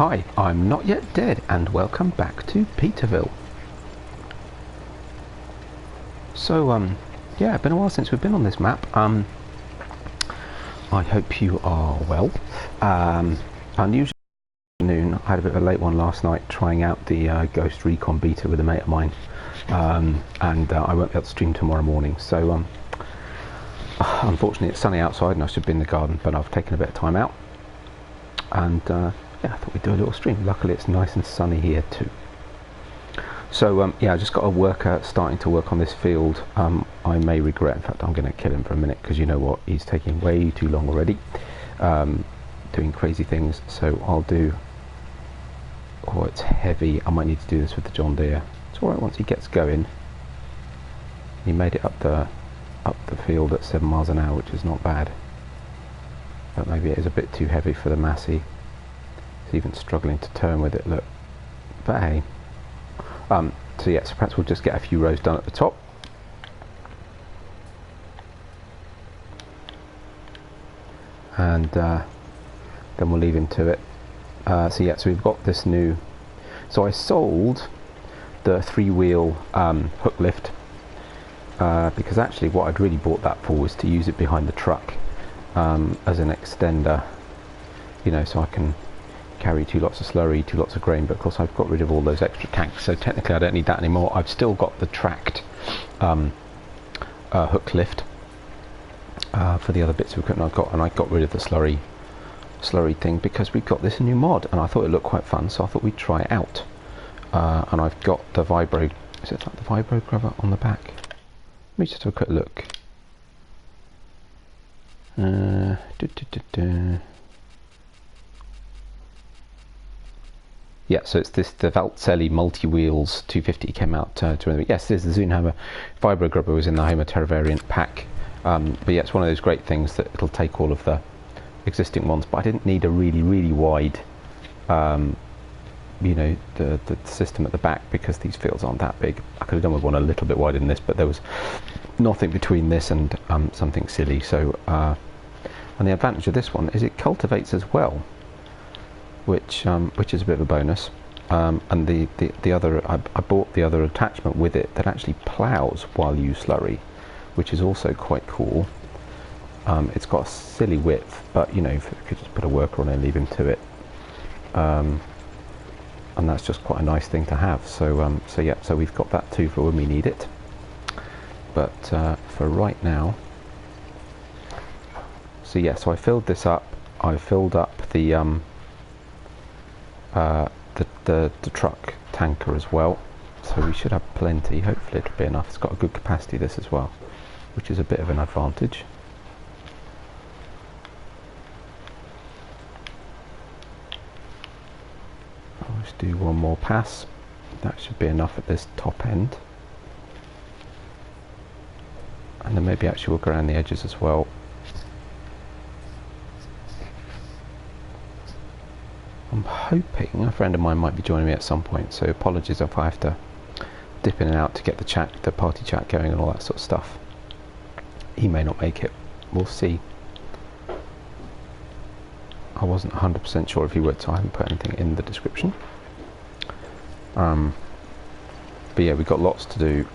Hi, I'm Not Yet Dead and welcome back to Petervill. So, yeah, it's been a while since we've been on this map. I hope you are well. Unusually afternoon, I had a bit of a late one last night trying out the Ghost Recon beta with a mate of mine. And I won't be able to stream tomorrow morning, so unfortunately it's sunny outside and I should be in the garden, but I've taken a bit of time out. And yeah, I thought we'd do a little stream. Luckily it's nice and sunny here too. So yeah, I just got a worker starting to work on this field. I may regret, in fact I'm going to kill him for a minute, because you know what, he's taking way too long already, doing crazy things. So I'll do, oh it's heavy, I might need to do this with the John Deere. It's alright once he gets going. He made it up the field at 7 miles an hour, which is not bad. But maybe it is a bit too heavy for the Massey. He's even struggling to turn with it, look. But hey. So yeah, so perhaps we'll just get a few rows done at the top. And then we'll leave him to it. So yeah, so we've got this new... So I sold the 3-wheel hook lift. Because actually what I'd really bought that for was to use it behind the truck. As an extender, you know, so I can carry 2 lots of slurry, 2 lots of grain, but of course I've got rid of all those extra tanks, so technically I don't need that anymore. I've still got the tracked hook lift for the other bits of equipment I've got, and I got rid of the slurry thing because we've got this new mod and I thought it looked quite fun, so I thought we'd try it out. And I've got the vibro, is it like the vibro grubber on the back? Let me just have a quick look. Yeah, so it's this, the Valtzelli multi-wheels 250 came out to yes, there's the Zunhammer vibro grubber was in the Homer Terra variant pack, but yeah, it's one of those great things that it'll take all of the existing ones, but I didn't need a really wide you know, the system at the back, because these fields aren't that big. I could have done with one a little bit wider than this, but there was nothing between this and something silly. So and the advantage of this one is it cultivates as well, which is a bit of a bonus. And the other, I bought the other attachment with it that actually ploughs while you slurry, which is also quite cool. It's got a silly width, but you know, if you could just put a worker on it and leave him to it, and that's just quite a nice thing to have. So so yeah, so we've got that too for when we need it. But for right now, so yeah, so I filled this up. I filled up the truck tanker as well, so we should have plenty. Hopefully it'll be enough. It's got a good capacity, this as well, which is a bit of an advantage. I'll just do one more pass. That should be enough at this top end, and then maybe actually we'll go around the edges as well. I'm hoping a friend of mine might be joining me at some point, so apologies if I have to dip in and out to get the party chat going and all that sort of stuff. He may not make it, we'll see. I wasn't 100% sure if he would, so I haven't put anything in the description. But yeah, we've got lots to do.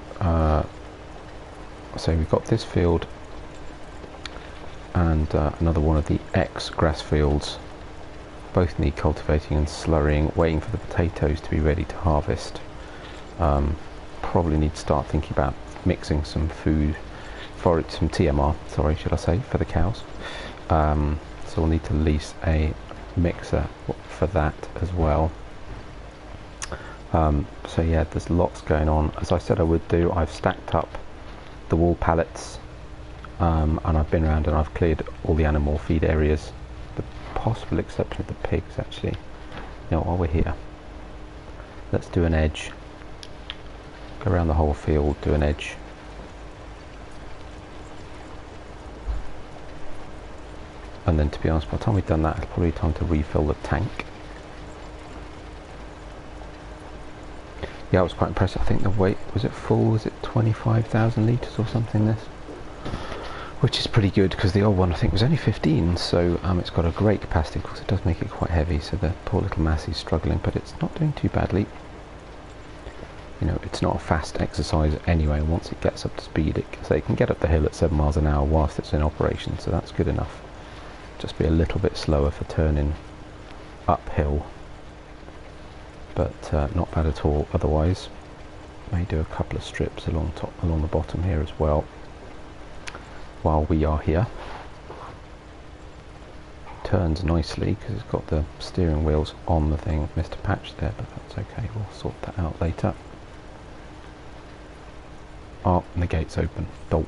So we've got this field and another one of the X grass fields. Both need cultivating and slurrying, waiting for the potatoes to be ready to harvest. Probably need to start thinking about mixing some food for it, some TMR, sorry, should I say, for the cows. So we'll need to lease a mixer for that as well. So yeah, there's lots going on. As I said I would do, I've stacked up the wool pallets, and I've been around and I've cleared all the animal feed areas. Possible exception of the pigs, actually. You know, while we're here, let's do an edge. Go around the whole field, do an edge. And then, to be honest, by the time we've done that, it's probably time to refill the tank. Yeah, I was quite impressed. I think the weight, was it full? Was it 25,000 litres or something, this? which is pretty good because the old one I think was only 15, so it's got a great capacity. Of course it does make it quite heavy, so the poor little Massey's struggling, but it's not doing too badly. You know, it's not a fast exercise anyway. Once it gets up to speed, it can get up the hill at 7 miles an hour whilst it's in operation, so that's good enough. Just be a little bit slower for turning uphill, but not bad at all otherwise. May do a couple of strips along the bottom here as well while we are here. Turns nicely because it's got the steering wheels on the thing. Missed a patch there, but that's okay, we'll sort that out later. Oh, and the gate's open. Dolt.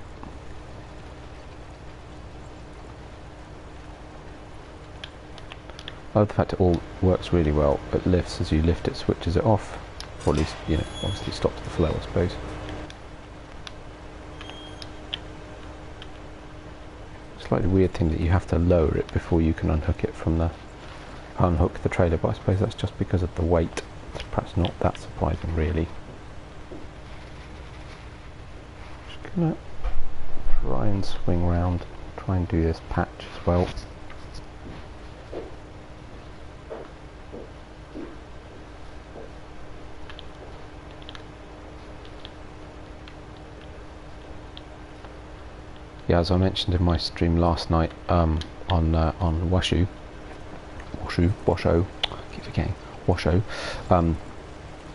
I love the fact it all works really well. It lifts as you lift it, switches it off, or at least, you know, obviously stops the flow, I suppose. Slightly weird thing that you have to lower it before you can unhook the trailer, but I suppose that's just because of the weight. It's perhaps not that surprising, really. Just gonna try and swing round, try and do this patch as well. Yeah, as I mentioned in my stream last night on Washo, I keep forgetting, Washo,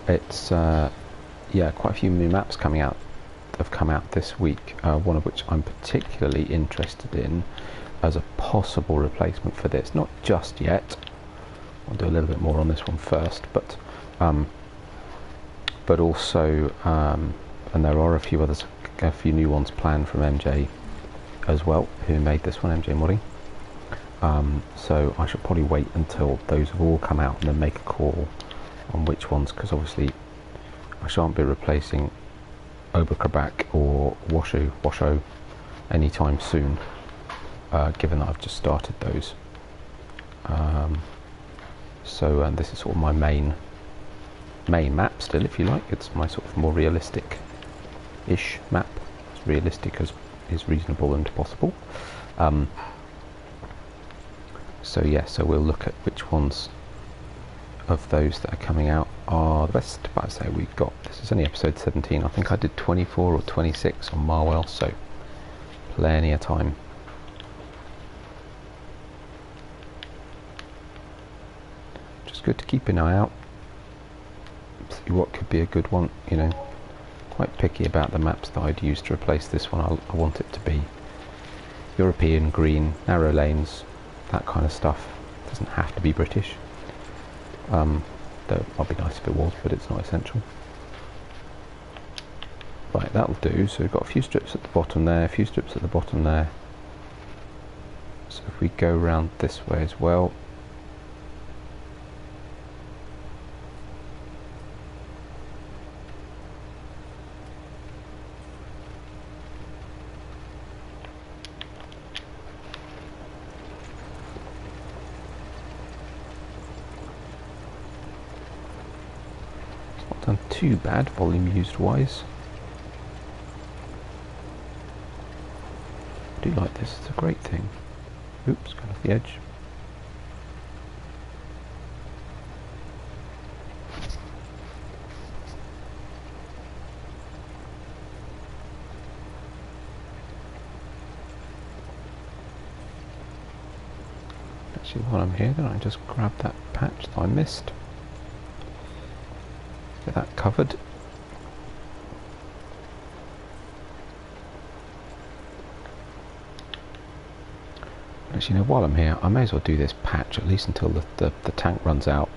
it's yeah, quite a few new maps have come out this week, one of which I'm particularly interested in as a possible replacement for this. Not just yet, I'll do a little bit more on this one first, but also, and there are a few new ones planned from MJ as well, who made this one, MJ Modding. So I should probably wait until those have all come out and then make a call on which ones, because obviously I shan't be replacing Oberkrabak or Washo anytime soon, given that I've just started those. So this is sort of my main map still, if you like. It's my sort of more realistic-ish map, as realistic as is reasonable and possible. So yeah, so we'll look at which ones of those that are coming out are the best. But I say we've got, this is only episode 17, I think I did 24 or 26 on Marwell, so plenty of time. Just good to keep an eye out, see what could be a good one, you know. Quite picky about the maps that I'd use to replace this one. I want it to be European, green, narrow lanes, that kind of stuff. It doesn't have to be British. Though it might be nice if it was, but it's not essential. Right, that'll do. So we've got a few strips at the bottom there, a few strips at the bottom there. So if we go round this way as well. Done too bad volume used wise. I do like this, it's a great thing. Oops, got off the edge. Actually, while I'm here, then I just grab that patch that I missed. Get that covered. Actually, you know, while I'm here, I may as well do this patch at least until the tank runs out,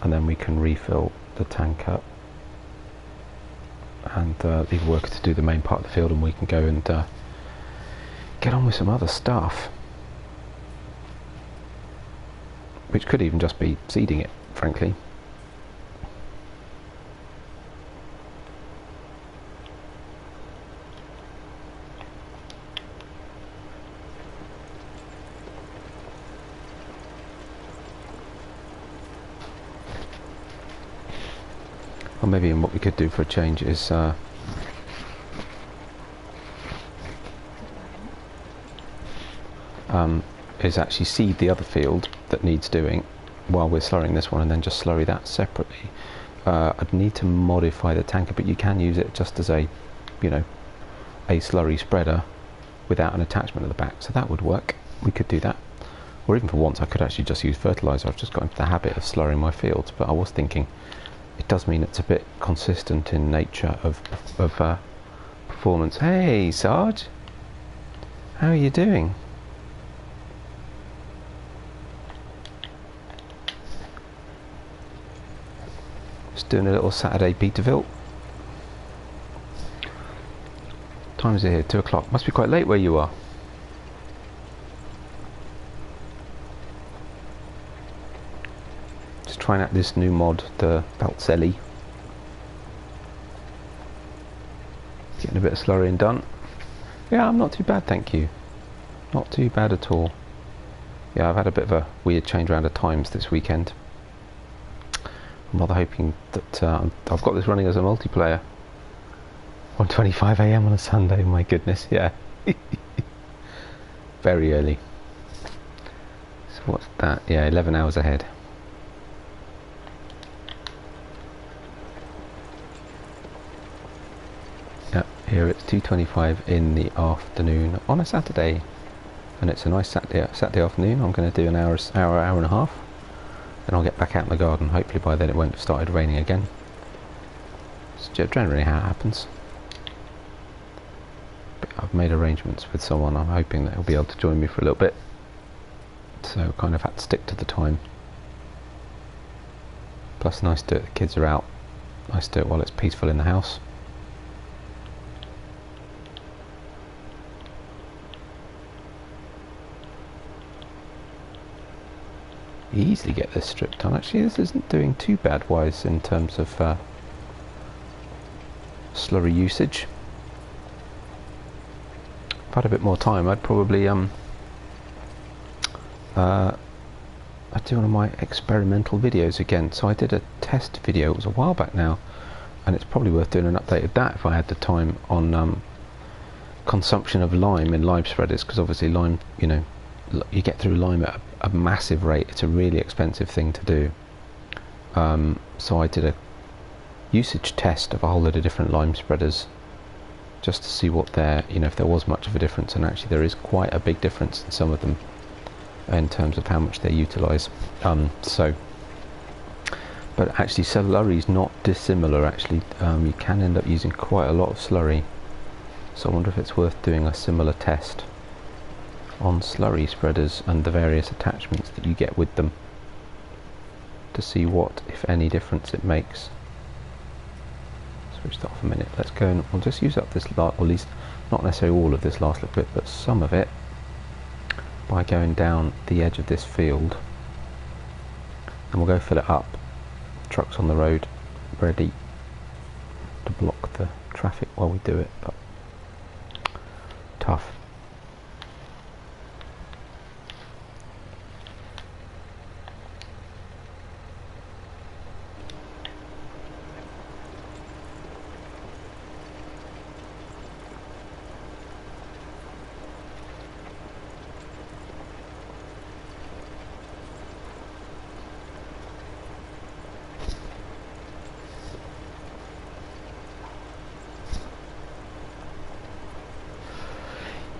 and then we can refill the tank up and leave a worker to do the main part of the field, and we can go and get on with some other stuff, which could even just be seeding it, frankly. Or maybe what we could do for a change is is actually seed the other field that needs doing while we're slurrying this one, and then just slurry that separately. I'd need to modify the tanker, but you can use it just as a, you know, a slurry spreader without an attachment at the back, so that would work. We could do that. Or even for once I could actually just use fertilizer. I've just got into the habit of slurrying my fields, but I was thinking it does mean it's a bit consistent in nature of performance. Hey Sarge, how are you doing? Just doing a little Saturday Petervill. Time is it here? 2 o'clock. Must be quite late where you are. Just trying out this new mod, the Biobeltz. Getting a bit of slurrying done. Yeah, I'm not too bad, thank you. Not too bad at all. Yeah, I've had a bit of a weird change around of times this weekend. I'm rather hoping that I've got this running as a multiplayer. 1:25 AM on a Sunday, my goodness, yeah. Very early. So what's that? Yeah, 11 hours ahead. Yep, here it's 2:25 in the afternoon on a Saturday. And it's a nice Saturday afternoon. I'm going to do an hour and a half. Then I'll get back out in the garden. Hopefully by then it won't have started raining again. It's generally how it happens. I've made arrangements with someone. I'm hoping that he'll be able to join me for a little bit, so kind of had to stick to the time. Plus nice to do it, the kids are out, nice to do it while it's peaceful in the house. You easily get this strip done. Actually, this isn't doing too bad wise in terms of slurry usage. If I had a bit more time, I'd probably I'd do one of my experimental videos again. So I did a test video, it was a while back now, and it's probably worth doing an update of that if I had the time, on consumption of lime in lime spreaders, because obviously lime, you know, you get through lime at a massive rate. It's a really expensive thing to do. So I did a usage test of a whole load of different lime spreaders, just to see what you know, if there was much of a difference, and actually there is quite a big difference in some of them in terms of how much they utilise. But actually slurry is not dissimilar. Actually, you can end up using quite a lot of slurry. So I wonder if it's worth doing a similar test on slurry spreaders and the various attachments that you get with them, to see what, if any, difference it makes. Switch that off a minute. Let's go and we'll just use up this or at least not necessarily all of this last little bit, but some of it, by going down the edge of this field, and we'll go fill it up. Trucks on the road ready to block the traffic while we do it, but tough.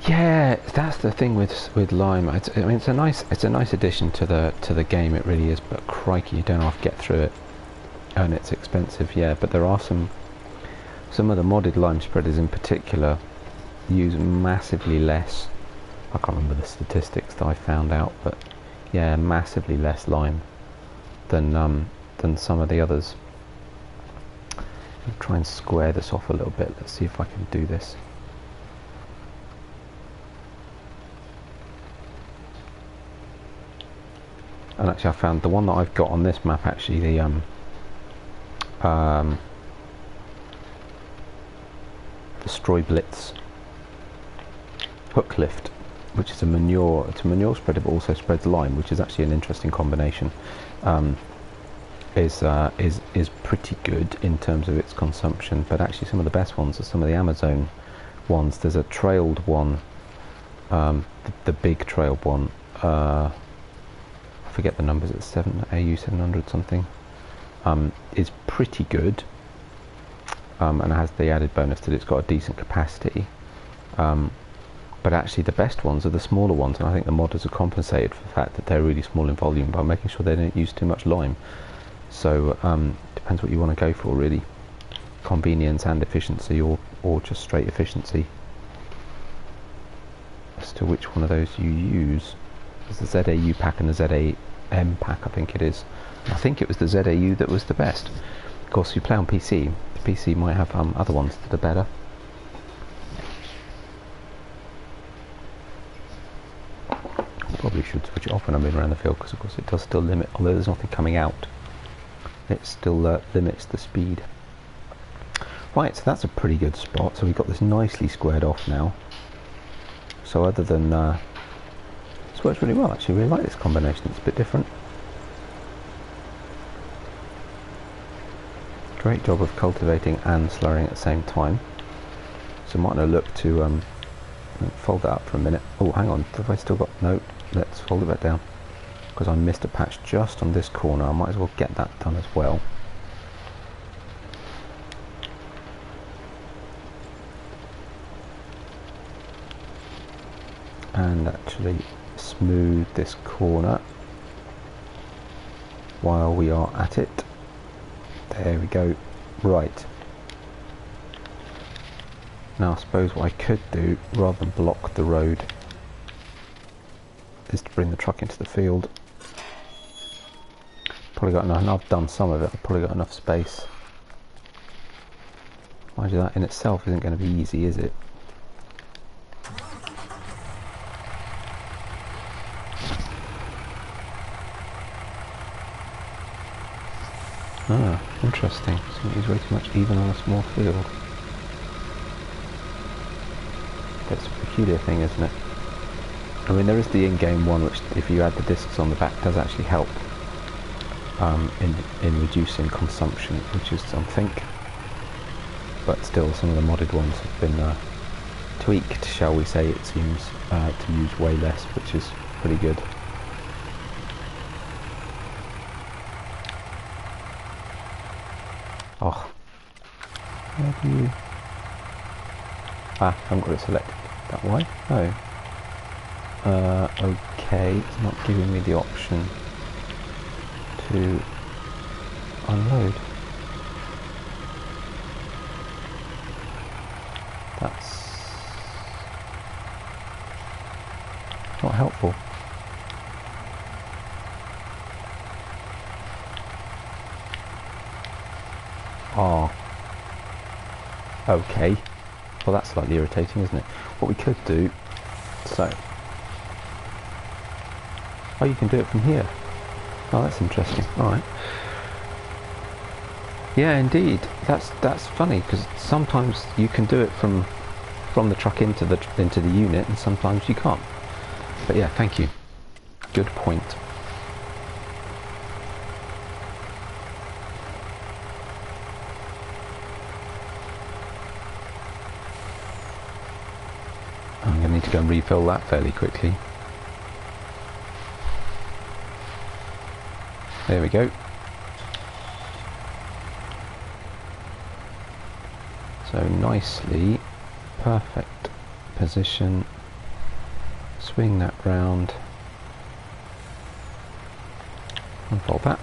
Yeah, that's the thing with lime. I mean, it's a nice addition to the game. It really is. But crikey, you don't have to get through it, and it's expensive. Yeah, but there are some of the modded lime spreaders in particular use massively less. I can't remember the statistics that I found out, but yeah, massively less lime than some of the others. I'll try and square this off a little bit. Let's see if I can do this. And actually I found the one that I've got on this map, actually, the Streublitz hook lift, which is a manure spreader but also spreads lime, which is actually an interesting combination, is pretty good in terms of its consumption. But actually some of the best ones are some of the Amazon ones. There's a trailed one the big trail one, I forget the numbers, it's AU 700 something, is pretty good, and it has the added bonus that it's got a decent capacity, but actually the best ones are the smaller ones, and I think the modders are compensated for the fact that they're really small in volume by making sure they don't use too much lime. So depends what you want to go for, really, convenience and efficiency, or just straight efficiency. As to which one of those you use, there's the ZAU pack and the ZAM pack, I think it is. I think it was the ZAU that was the best. Of course, if you play on PC, the PC might have other ones that are better. Probably should switch it off when I'm in around the field, because of course it does still limit, although there's nothing coming out, it still limits the speed. Right, so that's a pretty good spot. So we've got this nicely squared off now. So other than this works really well, actually. I really like this combination, it's a bit different. Great job of cultivating and slurrying at the same time. So I might not look to fold that up for a minute. Oh, hang on, have I still got, no, let's fold it back down, because I missed a patch just on this corner. I might as well get that done as well. And actually smooth this corner while we are at it. There we go. Right. Now I suppose what I could do, rather than block the road, is to bring the truck into the field. Probably got enough, and I've done some of it, I've probably got enough space. Mind you, that in itself isn't going to be easy, is it? Ah, interesting. So he's way too much even on a small field. That's a peculiar thing, isn't it? I mean, there is the in-game one, which, if you add the discs on the back, does actually help in reducing consumption, which is something. But still, some of the modded ones have been tweaked, shall we say, it seems, to use way less, which is pretty good. Oh, how do you... Ah, I haven't got it selected. That way? Oh. Okay, it's not giving me the option to unload. That's not helpful. Oh. Okay. Well, that's slightly irritating, isn't it? What we could do, so... Oh, you can do it from here. Oh, that's interesting. Alright. Yeah, indeed. That's funny, because sometimes you can do it from the truck into the unit, and sometimes you can't. But yeah, thank you. Good point. I'm going to need to go and refill that fairly quickly. There we go. So nicely, perfect position. Swing that round. Unfold that.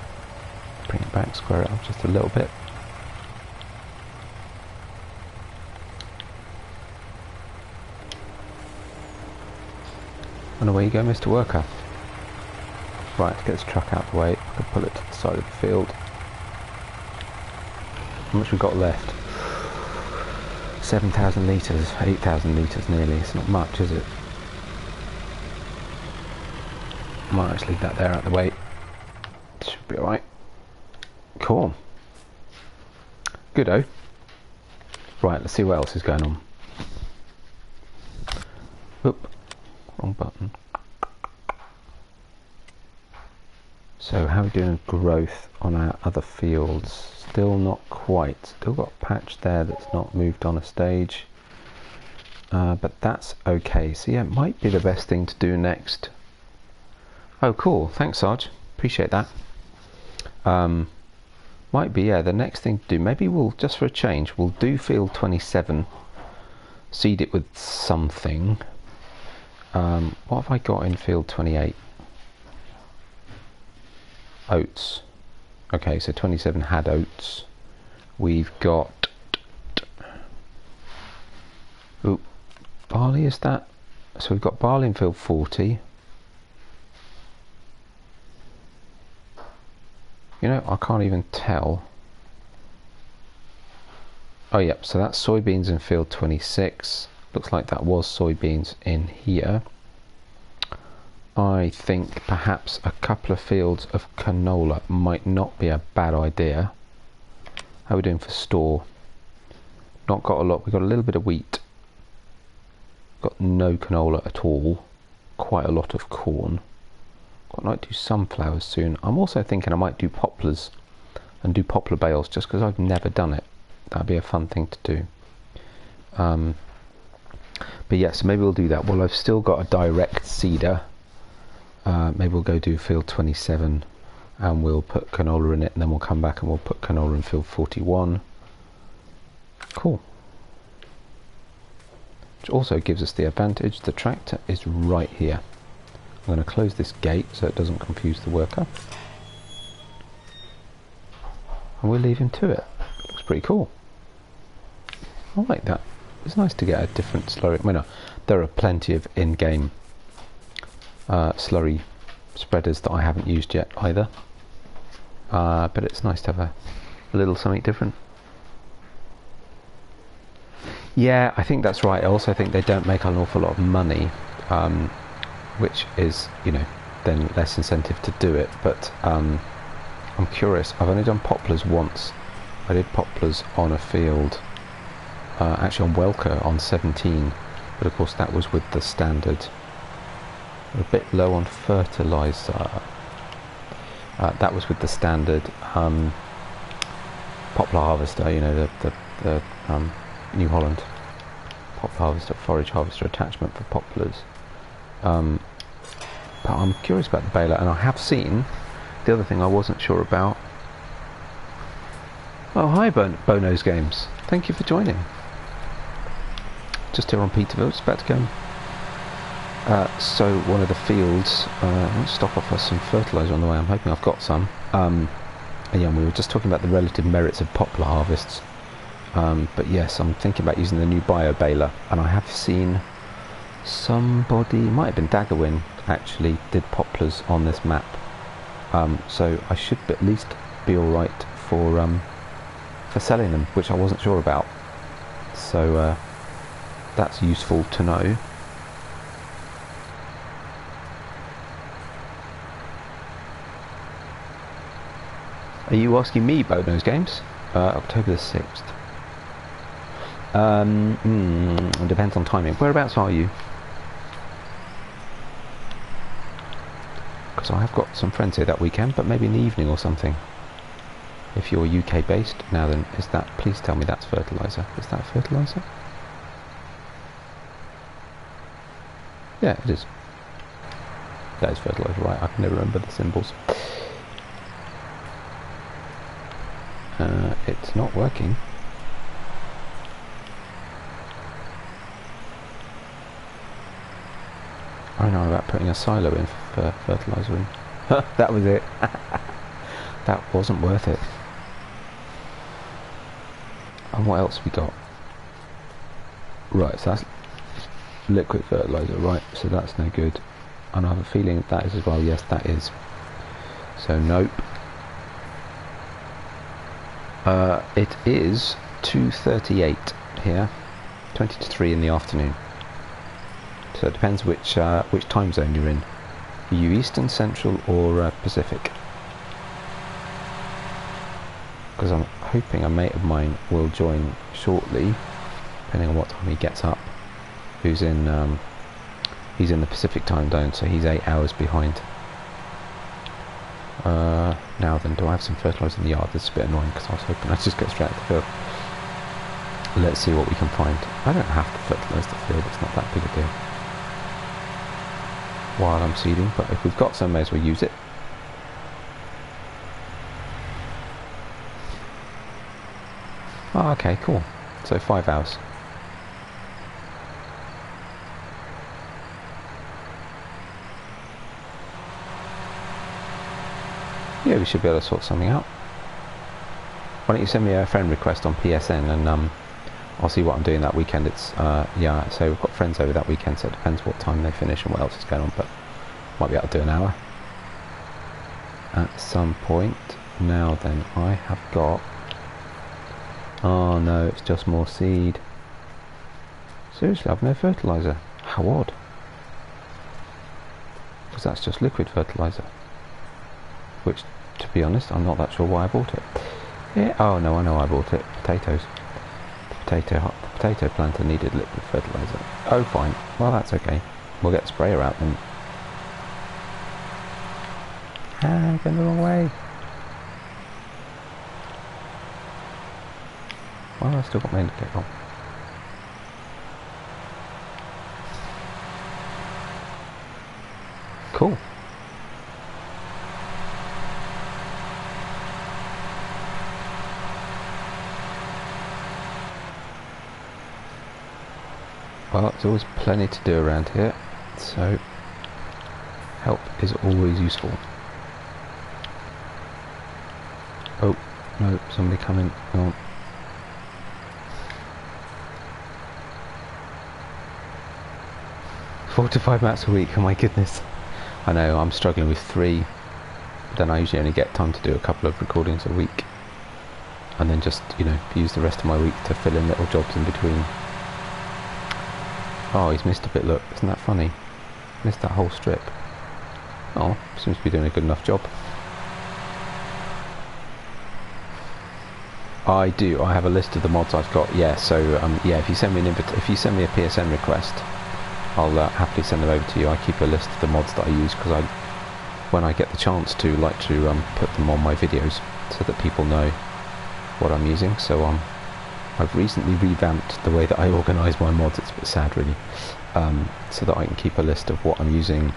Bring it back, square it up just a little bit. And away you go, Mr. Worker. Right, to get this truck out of the way, I can pull it to the side of the field. How much we've got left? 7,000 litres, 8,000 litres nearly. It's not much, is it? Might actually leave that there out of the way. Should be alright. Cool. Good-o. Right, let's see what else is going on. Oop, wrong button. So how are we doing growth on our other fields? Still not quite. Still got a patch there that's not moved on a stage. but that's okay. So yeah, it might be the best thing to do next. Oh cool, thanks Sarge, appreciate that. Might be, yeah, the next thing to do, maybe we'll, just for a change, we'll do field 27, seed it with something. What have I got in field 28? Oats. Okay, so 27 had oats. We've got... Ooh, barley, is that? So we've got barley in field 40. You know, I can't even tell. Oh, yep, so that's soybeans in field 26. Looks like that was soybeans in here. I think perhaps a couple of fields of canola might not be a bad idea. How are we doing for store? Not got a lot. We've got a little bit of wheat. Got no canola at all. Quite a lot of corn. I might do sunflowers soon. I'm also thinking I might do poplars and do poplar bales just because I've never done it. That'd be a fun thing to do. But yes, maybe we'll do that. Well, I've still got a direct seeder. Maybe we'll go do field 27 and we'll put canola in it, and then we'll come back and we'll put canola in field 41. Cool. Which also gives us the advantage the tractor is right here. I'm going to close this gate so it doesn't confuse the worker. And we'll leave him to it. Looks pretty cool. I like that. It's nice to get a different slurry. Well, no, there are plenty of in-game slurry spreaders that I haven't used yet either. But it's nice to have a little something different. Yeah, I think that's right. I also think they don't make an awful lot of money. Which is, you know, then less incentive to do it. But I'm curious. I've only done poplars once. I did poplars on a field, actually on Welker on 17, but of course that was with the standard. A bit low on fertilizer. That was with the standard poplar harvester, you know, the New Holland poplar harvester, forage harvester attachment for poplars. But I'm curious about the baler, and I have seen the other thing I wasn't sure about. Oh, hi Bono's Games, thank you for joining. Just here on Petervill, just about to go. So one of the fields, I'll stop off for some fertilizer on the way. I'm hoping I've got some. And yeah, we were just talking about the relative merits of poplar harvests. But yes, I'm thinking about using the new bio baler, and I have seen somebody, might have been Daggerwin, actually did poplars on this map. So I should at least be all right for selling them, which I wasn't sure about. So that's useful to know. Are you asking me, Bono's Games? October the 6th. It depends on timing. Whereabouts are you? Because I have got some friends here that weekend, but maybe in the evening or something. If you're UK based, now then, is that, please tell me that's fertilizer. Is that fertilizer? Yeah, it is. That is fertilizer, right? I can never remember the symbols. It's not working. I know about putting a silo in for fertilizer in. That was it. That wasn't worth it. And what else we got? Right, so that's liquid fertilizer, right? So that's no good. And I have a feeling that is as well. Yes, that is. So nope. It is 2:38 here, 20 to 3 in the afternoon. So it depends which time zone you're in. Are you Eastern, Central, or Pacific? Because I'm hoping a mate of mine will join shortly, depending on what time he gets up. He's in the Pacific time zone, so he's 8 hours behind. Now then, do I have some fertilizer in the yard? This is a bit annoying because I was hoping I'd just go straight to the field. let's see what we can find. I don't have to fertilise the field, it's not that big a deal while I'm seeding, but if we've got some, may as well use it. Oh, okay, cool. So 5 hours. Yeah, we should be able to sort something out. Why don't you send me a friend request on PSN, and I'll see what I'm doing that weekend. It's yeah, so we've got friends over that weekend, so it depends what time they finish and what else is going on, but might be able to do an hour at some point. Now then, I have got, oh no, it's just more seed. Seriously, I've no fertilizer. How odd. Because that's just liquid fertilizer, which, to be honest, I'm not that sure why I bought it. Yeah, oh no, I know I bought it. Potatoes. The potato planter needed liquid fertilizer. Oh fine, well that's okay. We'll get the sprayer out then. Ah, going the wrong way. Well, I've still got my indicator on. Cool. Well, there's always plenty to do around here, so help is always useful. Oh, no, somebody coming. Hang on. Four to 5 mats a week, oh my goodness. I know, I'm struggling with 3, but then I usually only get time to do a couple of recordings a week. And then just, you know, use the rest of my week to fill in little jobs in between. Oh, he's missed a bit, look, isn't that funny? Missed that whole strip. Oh, seems to be doing a good enough job. I do, I have a list of the mods I've got, yeah, so yeah, if you send me a PSN request, I'll happily send them over to you. I keep a list of the mods that I use, because when I get the chance to, like to put them on my videos so that people know what I'm using. So I've recently revamped the way that I organise my mods. It's a bit sad really, so that I can keep a list of what I'm using,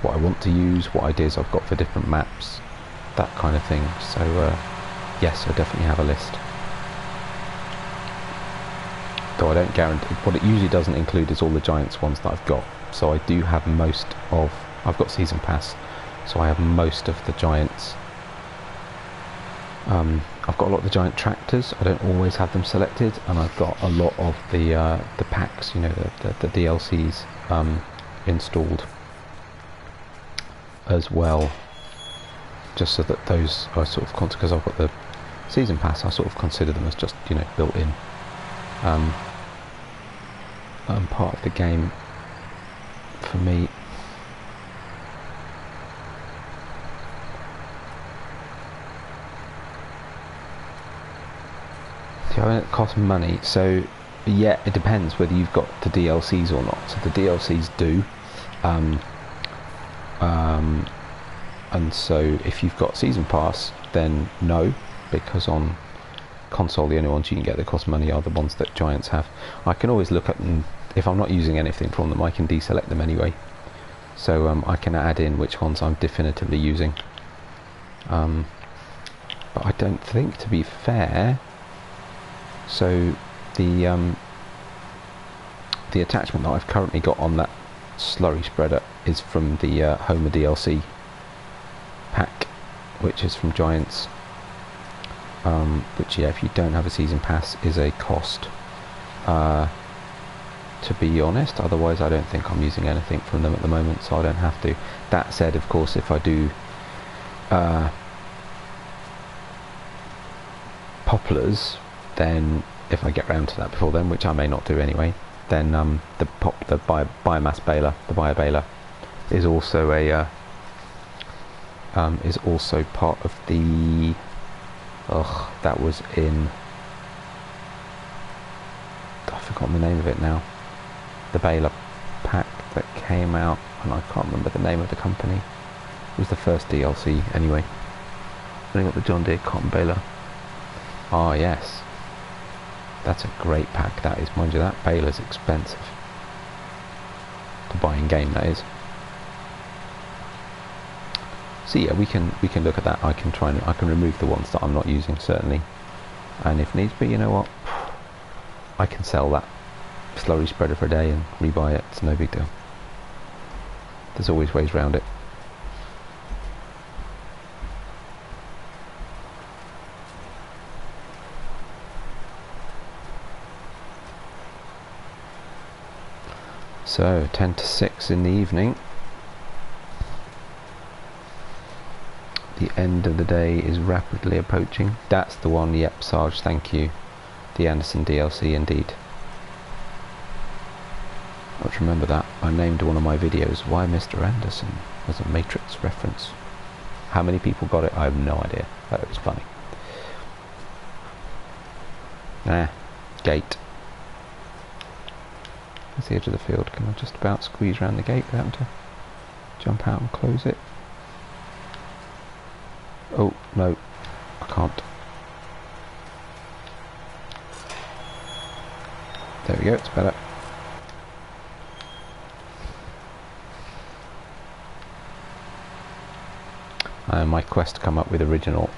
what I want to use, what ideas I've got for different maps, that kind of thing. So yes, I definitely have a list. Though I don't guarantee, what it usually doesn't include is all the Giants ones that I've got. So I do have most of, I've got Season Pass, so I have most of the Giants. I've got a lot of the Giant tractors. I don't always have them selected, and I've got a lot of the packs, you know, the DLCs installed as well, just so that those are sort of, because I've got the Season Pass, I sort of consider them as just, you know, built in part of the game for me. It costs money, so yeah, it depends whether you've got the DLCs or not. So the DLCs do, and so if you've got Season Pass, then no, because on console the only ones you can get that cost money are the ones that Giants have. I can always look at them, if I'm not using anything from them I can deselect them anyway, so I can add in which ones I'm definitively using, but I don't think, to be fair. So the attachment that I've currently got on that slurry spreader is from the Homer DLC pack, which is from Giants, which, yeah, if you don't have a Season Pass, is a cost, to be honest. Otherwise I don't think I'm using anything from them at the moment, so I don't have to. That said, of course, if I do poplars, then if I get round to that before then, which I may not do anyway, then the biomass baler, the bio baler, is also a is also part of the that was in, I've forgotten the name of it now, the baler pack that came out, and I can't remember the name of the company. It was the first DLC anyway. I got the John Deere cotton baler. Ah yes, That's a great pack, that is. Mind you, that baler's expensive. To buy in game, that is. So yeah, we can look at that. I can remove the ones that I'm not using, certainly. And if needs be, you know what? I can sell that slurry spreader for a day and rebuy it. It's no big deal. There's always ways around it. So 10 to 6 in the evening. The end of the day is rapidly approaching. That's the one, yep, Sarge, thank you. The Anderson DLC, indeed. I have to remember that. I named one of my videos Why Mr. Anderson as a Matrix reference. How many people got it? I have no idea, but it was funny. Gate. That's the edge of the field. Can I just about squeeze around the gate without having to jump out and close it? Oh, no, I can't. There we go, it's better. And my quest to come up with original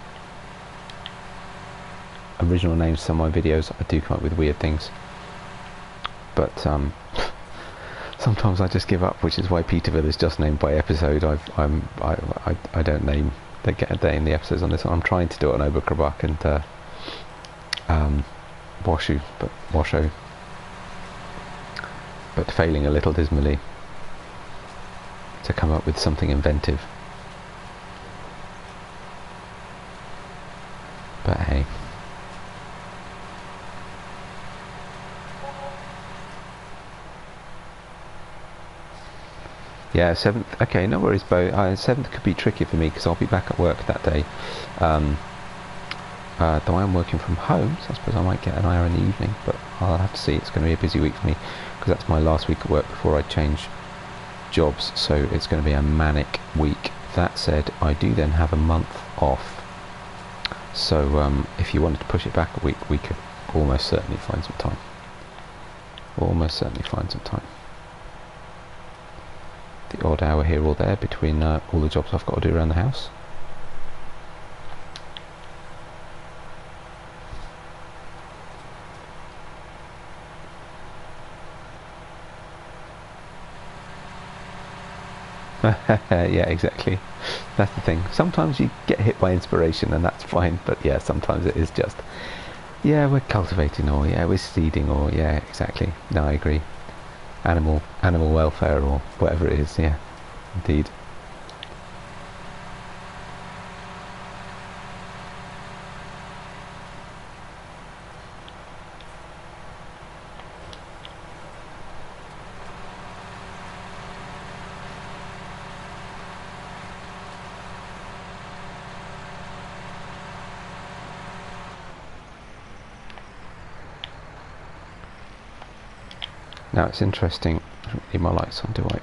names to some of my videos. I do come up with weird things, but sometimes I just give up, which is why Petervill is just named by episode. I don't name. They get a day in the episodes on this. I'm trying to do it on Oberkrabach and Washo, but failing a little dismally to come up with something inventive. But hey. Yeah, 7th. Okay, no worries, Bo. 7th could be tricky for me because I'll be back at work that day. Though I am working from home, so I suppose I might get an hour in the evening, but I'll have to see. It's going to be a busy week for me because that's my last week at work before I change jobs, so it's going to be a manic week. That said, I do then have a month off, so if you wanted to push it back a week, we could almost certainly find some time. Almost certainly find some time. The odd hour here or there between all the jobs I've got to do around the house. Yeah, exactly. That's the thing. Sometimes you get hit by inspiration and that's fine, but yeah, sometimes it is just, yeah, we're cultivating, or yeah, we're seeding, or yeah, exactly. No, I agree. Animal welfare or whatever it is, yeah, indeed. Now it's interesting. I don't leave my lights on, do I?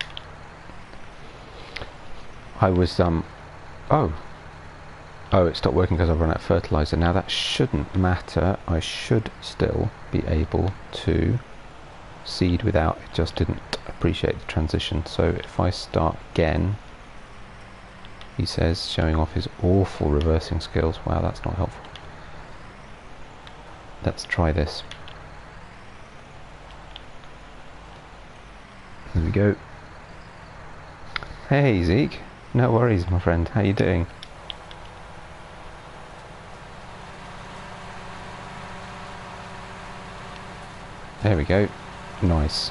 I was oh, it stopped working because I've run out of fertilizer. Now that shouldn't matter. I should still be able to seed without. It just didn't appreciate the transition. So if I start again, he says, showing off his awful reversing skills. Wow, that's not helpful. Let's try this. Here we go. Hey Zeke, no worries my friend, how you doing? There we go, nice.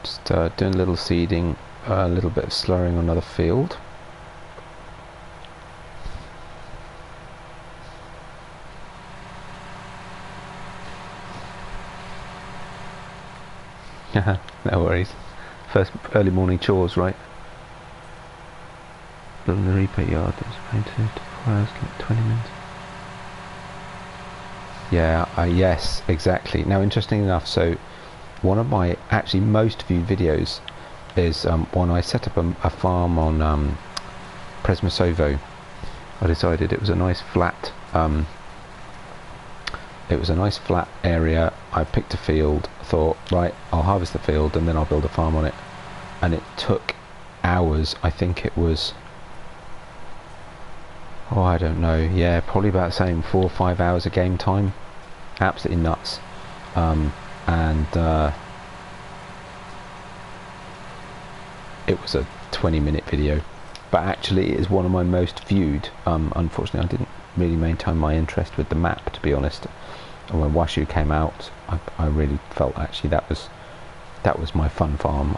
Just doing a little seeding, a little bit of slurrying on another field. No worries. First early morning chores, right? Building the repair yard that was painted 4 hours, like 20 minutes. Yeah, yes, exactly. Now, interesting enough, so one of my actually most viewed videos is one I set up a farm on Presmasovo. I decided it was a nice flat area. I picked a field, thought, right, I'll harvest the field and then I'll build a farm on it. And it took hours. I think it was, oh, I don't know, yeah, probably about the same, 4 or 5 hours of game time. Absolutely nuts. It was a 20-minute video, but actually it is one of my most viewed. Unfortunately, I didn't really maintain my interest with the map, to be honest. And when Washu came out, I really felt actually that was my fun farm.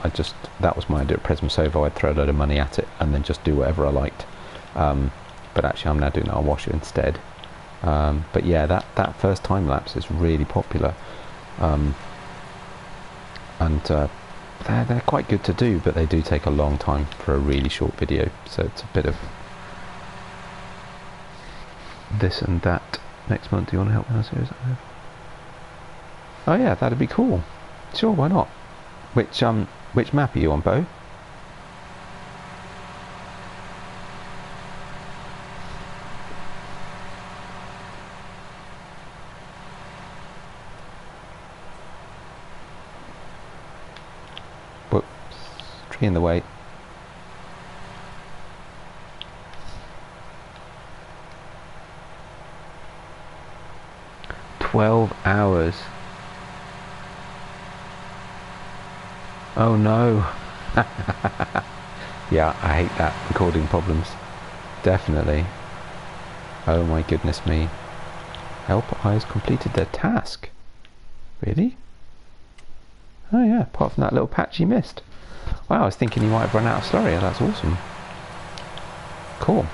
That was my idea at Presmasovo. I'd throw a load of money at it and then just do whatever I liked. But actually I'm now doing that on Washu instead. But yeah, that first time lapse is really popular. They're quite good to do, but they do take a long time for a really short video. So it's a bit of this and that. Next month, do you want to help me on a series? Oh yeah, that'd be cool. Sure, why not? Which map are you on, Bo? Whoops, tree in the way. $12 hours. Oh no. Yeah, I hate that. Recording problems. Definitely. Oh my goodness me. Helper has completed their task. Really? Oh yeah, apart from that little patch he missed. Wow, I was thinking he might have run out of slurry. That's awesome. Cool.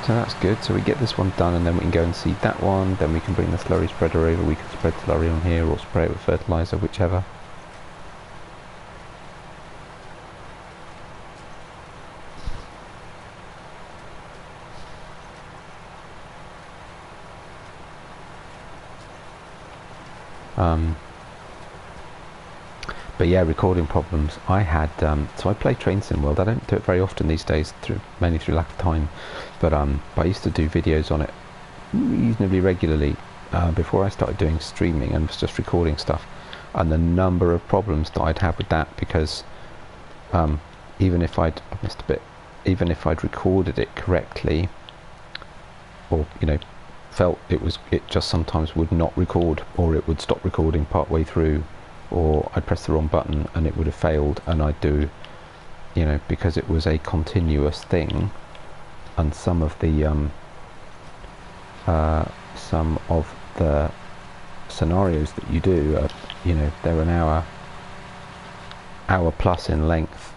So that's good. So we get this one done and then we can go and seed that one. Then we can bring the slurry spreader over. We can spread slurry on here or spray it with fertilizer, whichever. But yeah, recording problems. I had so I play Train Sim World. I don't do it very often these days, mainly through lack of time. But I used to do videos on it reasonably regularly before I started doing streaming and was just recording stuff. And the number of problems that I'd have with that, because even if I'd recorded it correctly, or felt it just sometimes would not record, or it would stop recording part way through, or I'd press the wrong button and it would have failed, and I'd do, because it was a continuous thing, and some of the scenarios that you do are, they're an hour plus in length,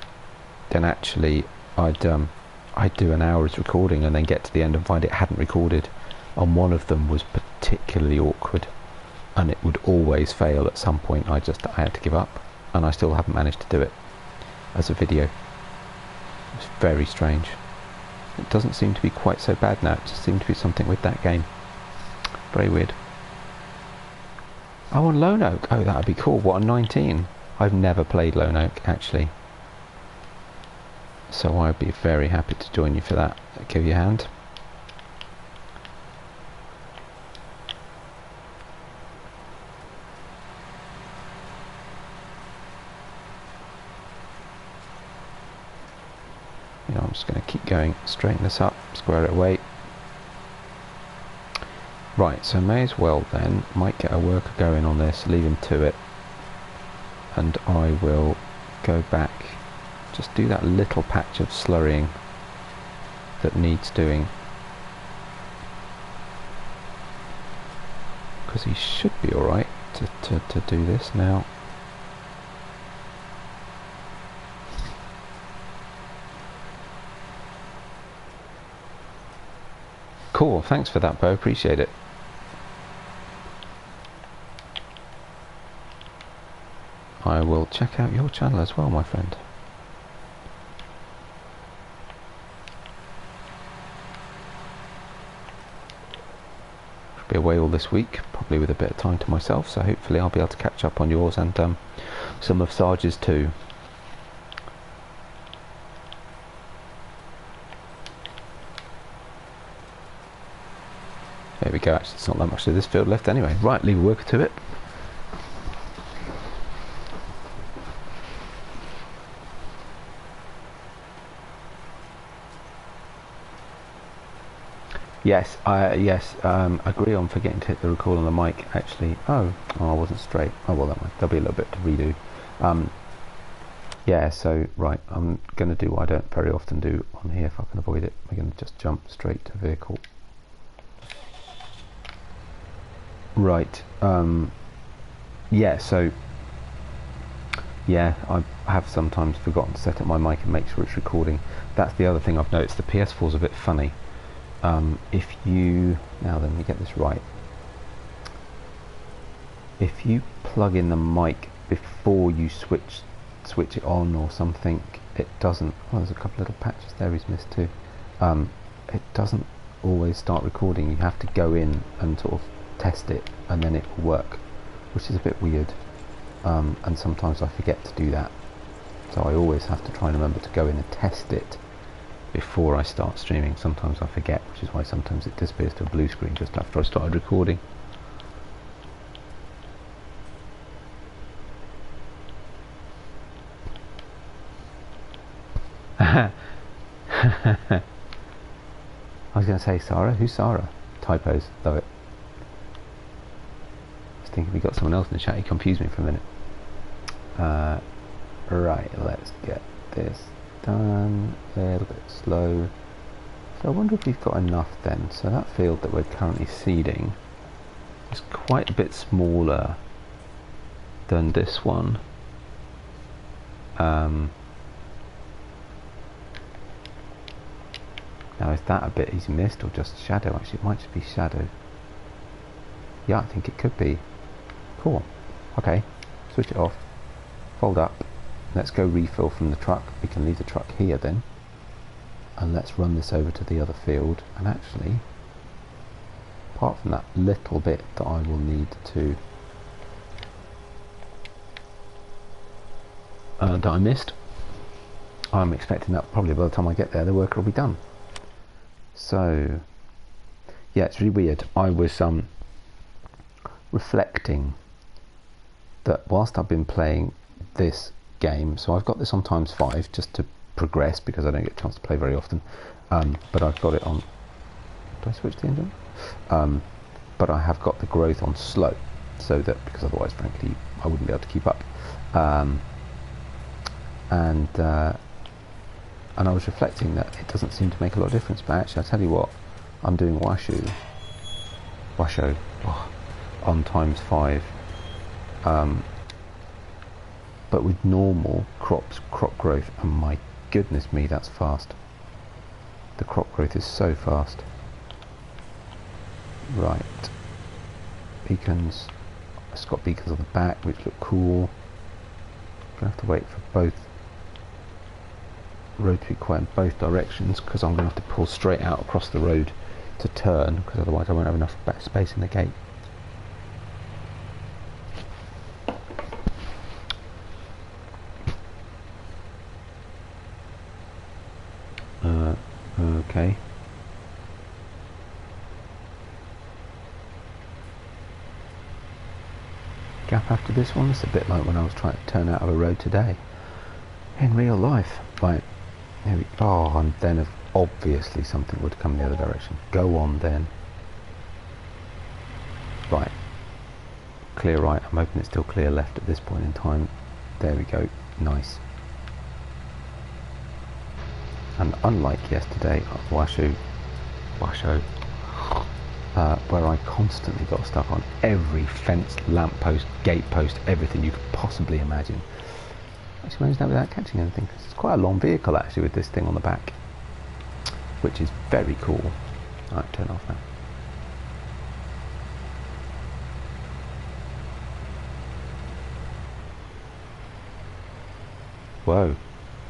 then actually I'd do an hour's recording and then get to the end and find it hadn't recorded, and one of them was particularly awkward. And it would always fail at some point. I had to give up, and I still haven't managed to do it as a video. It's very strange. It doesn't seem to be quite so bad now. It just seemed to be something with that game. Very weird. Oh, on Lone Oak. Oh, that would be cool. What, on 19? I've never played Lone Oak, actually. So I'd be very happy to join you for that. Give you a hand. I'm just going to keep going, straighten this up, square it away. Right, so may as well then, might get a worker going on this, leave him to it, and I will go back, just do that little patch of slurrying that needs doing, because he should be alright to do this now. Cool, thanks for that, Bo, appreciate it. I will check out your channel as well, my friend. I'll be away all this week, probably with a bit of time to myself, so hopefully I'll be able to catch up on yours and some of Sarge's too. There we go. Actually, it's not that much of this field left anyway. Right, leave a worker to it. Yes, agree on forgetting to hit the record on the mic, actually. Oh, I wasn't straight. Oh, well, there'll be a little bit to redo. Yeah, so, right, I'm going to do what I don't very often do on here if I can avoid it. We're going to just jump straight to vehicle. Right, yeah, so, yeah, I have sometimes forgotten to set up my mic and make sure it's recording. That's the other thing I've noticed. The PS4's a bit funny. If you, now then, let me get this right. If you plug in the mic before you switch it on or something, it doesn't. Oh, there's a couple little patches there he's missed too. It doesn't always start recording. You have to go in and sort of test it, and then it will work, which is a bit weird. And sometimes I forget to do that, so I always have to try and remember to go in and test it before I start streaming. Sometimes I forget, which is why sometimes it disappears to a blue screen just after I started recording. I was going to say Sarah. Who's Sarah? Typos, though it. I was thinking we got someone else in the chat. He confused me for a minute. Right, let's get this done. A little bit slow. So I wonder if we've got enough then. So that field that we're currently seeding is quite a bit smaller than this one. Now is that a bit he's missed or just shadow? Actually it might just be shadow. Yeah, I think it could be. Cool. Okay, switch it off. Fold up. Let's go refill from the truck. We can leave the truck here then. And let's run this over to the other field. And actually, apart from that little bit that I will need to that I missed, I'm expecting that probably by the time I get there the work will be done. So yeah, it's really weird. I was reflecting that whilst I've been playing this game, so I've got this on ×5 just to progress because I don't get a chance to play very often, but I've got it on, do I switch the engine? But I have got the growth on slow, so that, because otherwise frankly I wouldn't be able to keep up. And I was reflecting that it doesn't seem to make a lot of difference, but actually I tell you what, I'm doing washo on ×5, but with normal crop growth, and my goodness me, that's fast. The crop growth is so fast. Right, beacons. It's got beacons on the back which look cool. Gonna have to wait for both road to be quiet in both directions, because I'm gonna have to pull straight out across the road to turn, because otherwise I won't have enough back space in the gate. Okay. Gap after this one. It's a bit like when I was trying to turn out of a road today in real life. Right, here we go. Oh, and then if obviously something would come the other direction. Go on then. Right, clear right. I'm hoping it's still clear left at this point in time. There we go. Nice. And unlike yesterday at Washo, where I constantly got stuck on every fence, lamppost, gatepost, everything you could possibly imagine. Actually managed that without catching anything, because it's quite a long vehicle actually with this thing on the back, which is very cool. Alright, turn off now. Whoa,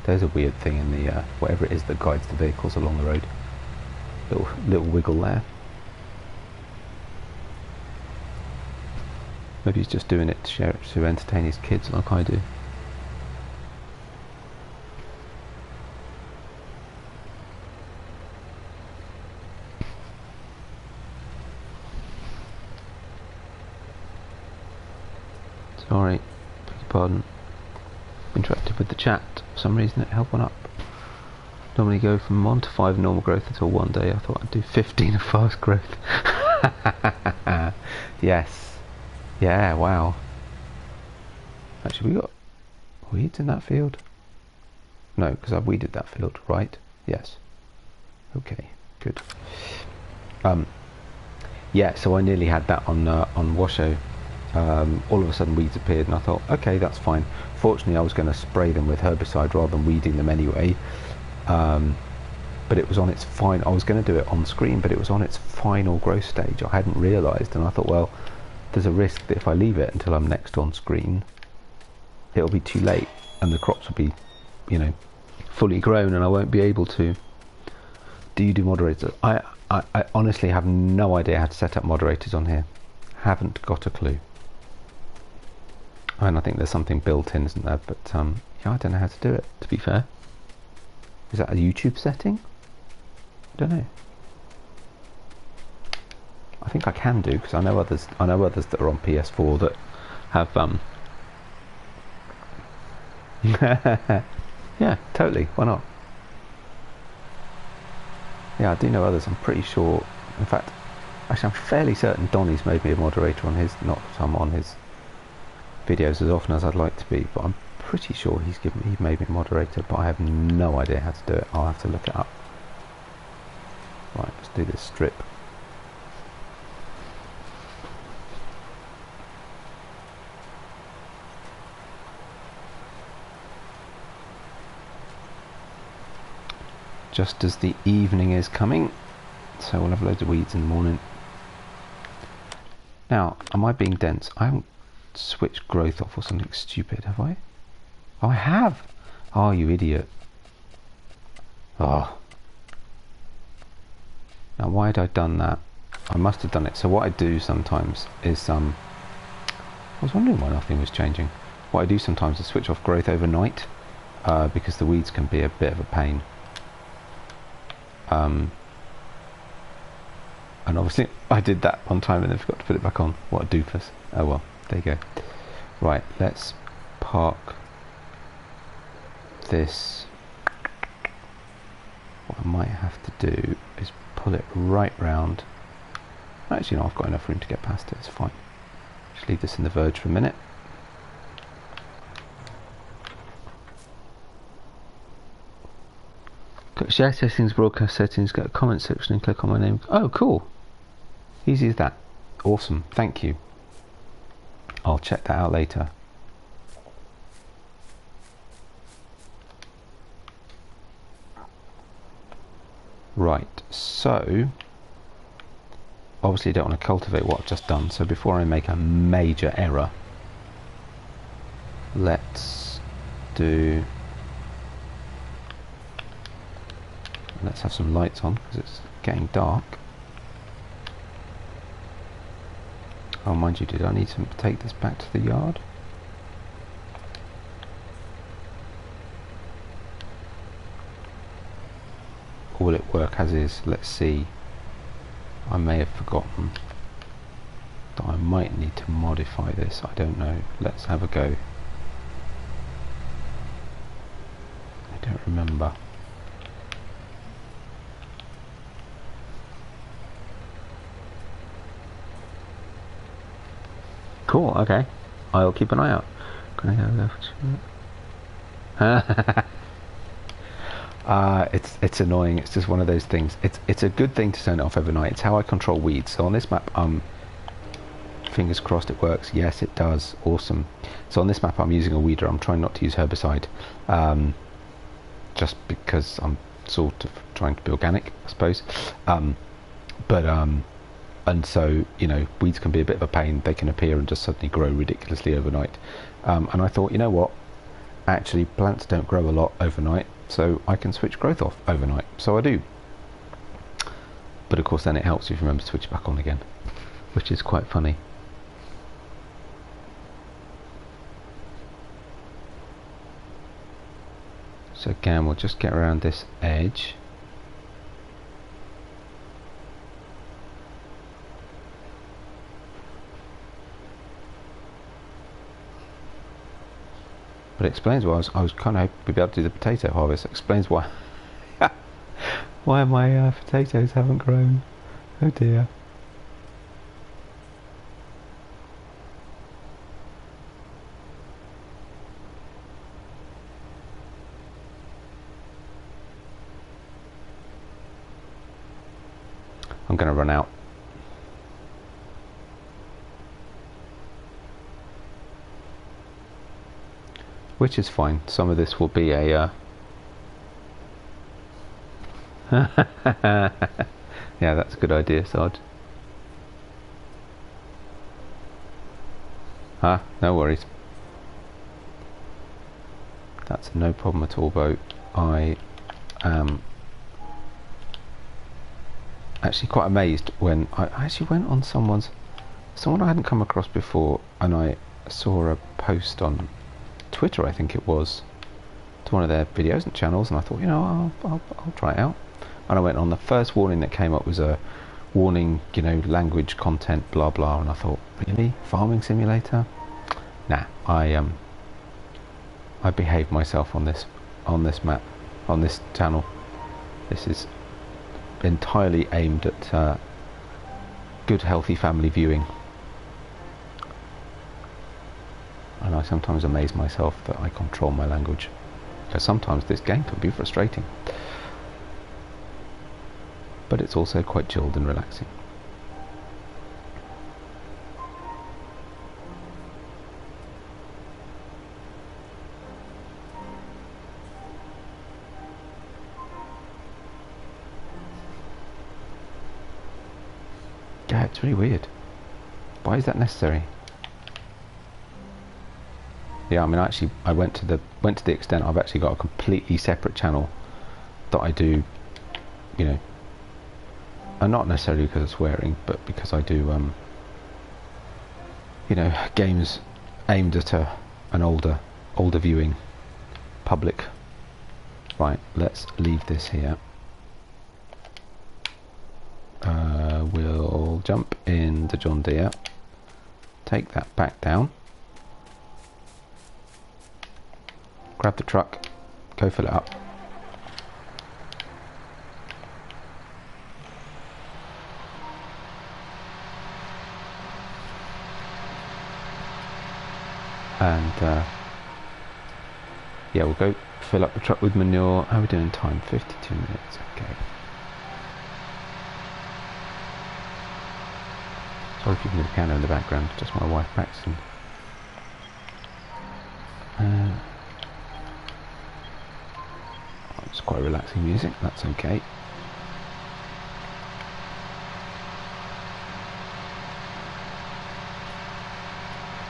there's a weird thing in the whatever it is that guides the vehicles along the road. Little wiggle there. Maybe he's just doing it to share it to entertain his kids like I do. Sorry, beg your pardon. Interacted with the chat. For some reason it held one up. Normally go from 1 to 5 normal growth until one day. I thought I'd do 15 of fast growth. Yes. Yeah, wow. Actually, we got weeds in that field? No, because I weeded that field, right? Yes. Okay, good. Yeah, so I nearly had that on Washo. All of a sudden weeds appeared and I thought, okay, that's fine. Fortunately, I was going to spray them with herbicide rather than weeding them anyway. But it was on its I was going to do it on screen, but it was on its final growth stage. I hadn't realised, and I thought, well, there's a risk that if I leave it until I'm next on screen, it'll be too late and the crops will be, you know, fully grown and I won't be able to. Do you do moderators? I honestly have no idea how to set up moderators on here. Haven't got a clue. And I think there's something built in, isn't there? But yeah, I don't know how to do it, to be fair. Is that a YouTube setting? I don't know. I think I can do, because I know others that are on PS4 that have yeah, totally, why not? Yeah, I do know others, I'm pretty sure. In fact, actually I'm fairly certain Donny's made me a moderator on his, not that I'm on his videos as often as I'd like to be, but I'm pretty sure he made me a moderator, but I have no idea how to do it. I'll have to look it up. Right, let's do this strip. Just as the evening is coming, so we'll have loads of weeds in the morning. Now, am I being dense? I haven't switched growth off or something stupid, have I? Oh, I have! Oh, you idiot. Oh. Now, why had I done that? I must have done it. So what I do sometimes is, I was wondering why nothing was changing. What I do sometimes is switch off growth overnight, because the weeds can be a bit of a pain. And obviously I did that one time and then forgot to put it back on. What a doofus. Oh well, there you go. Right, let's park this. What I might have to do is pull it right round. Actually no, I've got enough room to get past it, it's fine. Just leave this in the verge for a minute. Got share settings, broadcast settings, got a comment section and click on my name. Oh, cool. Easy as that. Awesome, thank you. I'll check that out later. Right, so obviously you don't want to cultivate what I've just done, so before I make a major error, let's have some lights on because it's getting dark. Oh, mind you, did I need to take this back to the yard? Or will it work as is? Let's see. I may have forgotten that I might need to modify this. I don't know. Let's have a go. I don't remember. Cool, okay. I'll keep an eye out. Can I go left? It's annoying. It's just one of those things. It's a good thing to turn it off overnight. It's how I control weeds. So on this map, fingers crossed it works. Yes, it does. Awesome. So on this map, I'm using a weeder. I'm trying not to use herbicide, just because I'm sort of trying to be organic, I suppose. And so, you know, weeds can be a bit of a pain. They can appear and just suddenly grow ridiculously overnight. And I thought, you know what? Actually, plants don't grow a lot overnight, so I can switch growth off overnight. So I do. But of course, then it helps if you remember to switch it back on again, which is quite funny. So again, we'll just get around this edge. But it explains why I was kind of hoping we'd be able to do the potato harvest. It explains why why my potatoes haven't grown. Oh dear. I'm going to run out. Which is fine. Some of this will be a... yeah, that's a good idea, Sarge. No worries. That's no problem at all, Bo. I am actually quite amazed when I actually went on someone I hadn't come across before, and I saw a post on Twitter, I think it was, to one of their videos and channels, and I thought, you know, I'll try it out. And I went on. The first warning that came up was a warning, you know, language content, blah blah, and I thought, really, farming simulator? Nah, I behaved myself on this map, on this channel. This is entirely aimed at good, healthy family viewing. And I sometimes amaze myself that I control my language, because sometimes this game can be frustrating, but it's also quite chilled and relaxing. Yeah, it's really weird. Why is that necessary? Yeah, I mean, I went to the extent I've actually got a completely separate channel that I do, you know, and not necessarily because of swearing, but because I do, you know, games aimed at an older viewing public. Right, let's leave this here. We'll jump in the John Deere, take that back down. Grab the truck, go fill it up. And yeah, we'll go fill up the truck with manure. How are we doing time? 52 minutes, okay. Sorry if you can hear the piano in the background, just my wife practicing. It's quite relaxing music, that's okay.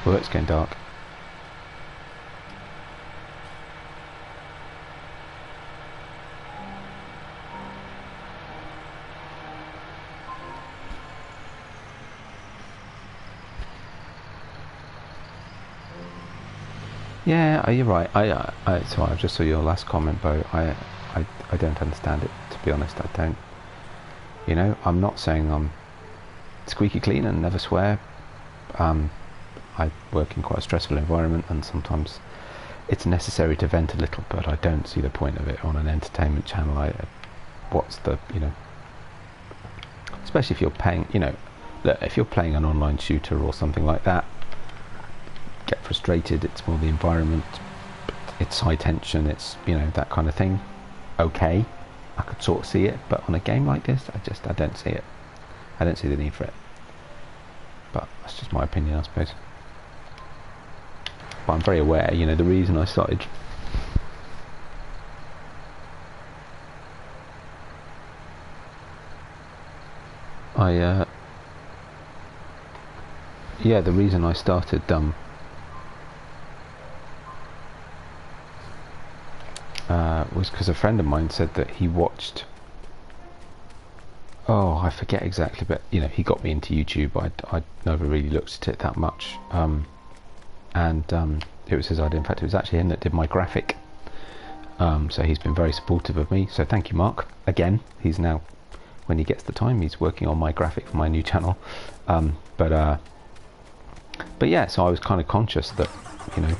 Well, it's getting dark. Yeah, you're right. Sorry, I just saw your last comment, Bo. I don't understand it, to be honest. I don't. You know, I'm not saying I'm squeaky clean and never swear. I work in quite a stressful environment, and sometimes it's necessary to vent a little, but I don't see the point of it on an entertainment channel. What's the, you know, especially if you're paying, you know, look, if you're playing an online shooter or something like that, get frustrated, it's more the environment, it's high tension, it's, you know, that kind of thing. Okay, I could sort of see it, but on a game like this, I don't see it. I don't see the need for it. But that's just my opinion, I suppose. But I'm very aware, you know, the reason I started yeah, the reason I started was because a friend of mine said that he watched, oh, I forget exactly, but you know, he got me into YouTube. I never really looked at it that much, and it was his idea. In fact, it was actually him that did my graphic, so he's been very supportive of me, so thank you, Mark. Again, he's now, when he gets the time, he's working on my graphic for my new channel, but yeah, so I was kind of conscious that, you know,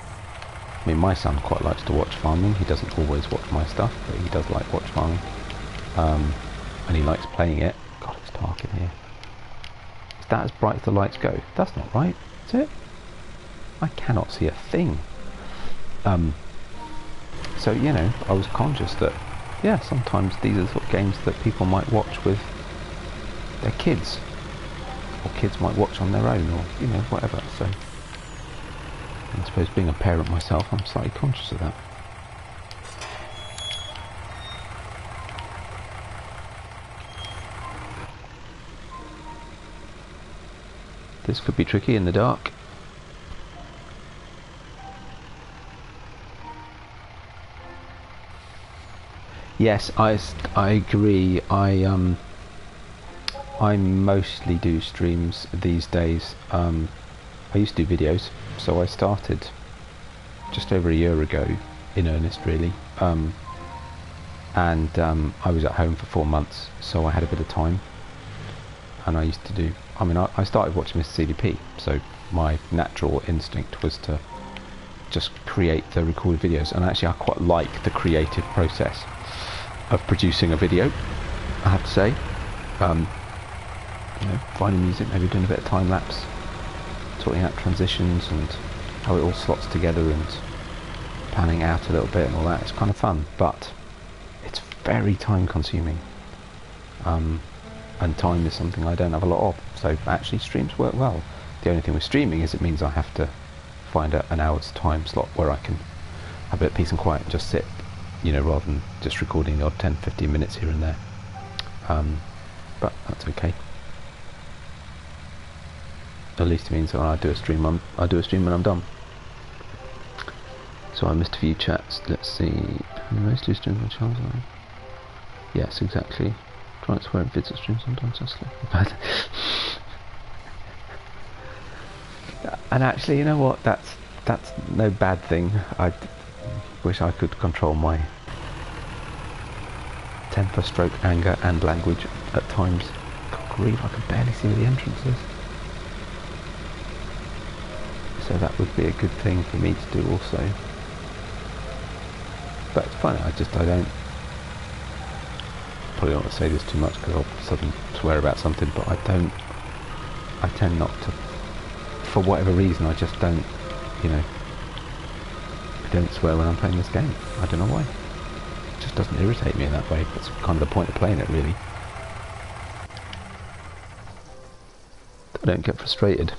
I mean, my son quite likes to watch farming. He doesn't always watch my stuff, but he does like watch farming. And he likes playing it. God, it's dark in here. Is that as bright as the lights go? That's not right, is it? I cannot see a thing. So, you know, I was conscious that, yeah, sometimes these are the sort of games that people might watch with their kids. Or kids might watch on their own, or, you know, whatever. So, I suppose being a parent myself, I'm slightly conscious of that. This could be tricky in the dark. Yes, I agree. I mostly do streams these days. I used to do videos, so I started just over a year ago in earnest, really. I was at home for 4 months, so I had a bit of time. And I used to do, I mean, I started watching Mr. CDP, so my natural instinct was to just create the recorded videos. And actually I quite like the creative process of producing a video, I have to say. You know, finding music, maybe doing a bit of time lapse, sorting out transitions and how it all slots together and panning out a little bit and all that. It's kind of fun, but it's very time consuming. And time is something I don't have a lot of, so actually streams work well. The only thing with streaming is it means I have to find an hour's time slot where I can have a bit of peace and quiet and just sit, you know, rather than just recording the odd 10-15 minutes here and there. But that's okay. At least it means that when I do a stream when I'm done. So I missed a few chats. Let's see. Mostly stream my channel. Yes, exactly. Trying to swear in vids at stream sometimes. That's bad. And actually, you know what? That's no bad thing. I wish I could control my temper, stroke, anger, and language at times. God grief, I can barely see where the entrance is. So that would be a good thing for me to do also. But it's funny, I don't, probably don't want to say this too much because I'll suddenly swear about something, but I tend not to, for whatever reason, I just don't, you know, I don't swear when I'm playing this game. I don't know why. It just doesn't irritate me in that way. That's kind of the point of playing it, really. I don't get frustrated.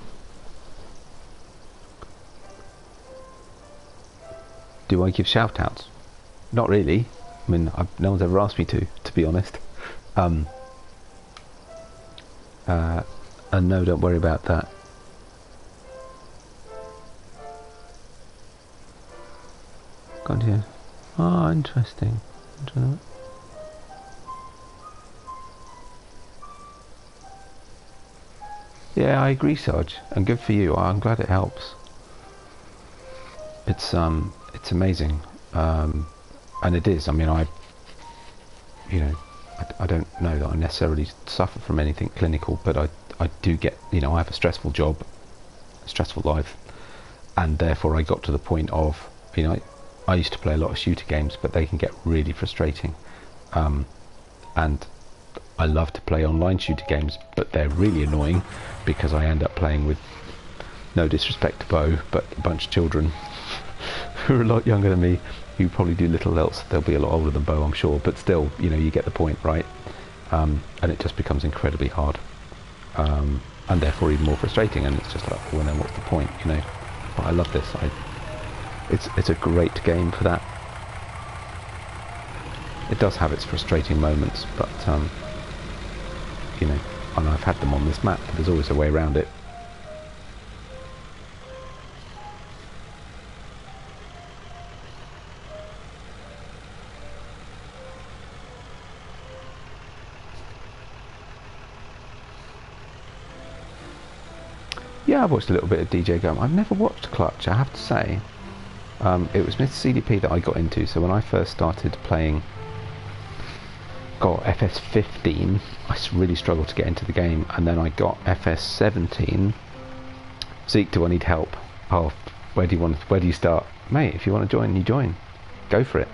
Do I give shout-outs? Not really. I mean, no one's ever asked me to be honest. And no, don't worry about that. God, yeah. Oh, interesting. Yeah, I agree, Sarge, and good for you. I'm glad it helps. It's amazing, and it is. I mean, I don't know that I necessarily suffer from anything clinical, but I do get, you know, I have a stressful job, a stressful life, and therefore I got to the point of, you know, I used to play a lot of shooter games, but they can get really frustrating, and I love to play online shooter games, but they're really annoying because I end up playing with, no disrespect to Bo, but a bunch of children who are a lot younger than me, who probably do little else. They'll be a lot older than Bo, I'm sure, but still, you know, you get the point, right? And it just becomes incredibly hard, and therefore even more frustrating, and it's just like, well, then what's the point, you know? But I love this. It's a great game for that. It does have its frustrating moments, but you know, and I've had them on this map, but there's always a way around it. Yeah, I've watched a little bit of DJ Gum. I've never watched Clutch, I have to say. It was Mr. CDP that I got into, so when I first started playing FS15, I really struggled to get into the game, and then I got FS17. Zeke, do I need help? Oh, Where do you start? Mate, if you want to join, you join. Go for it.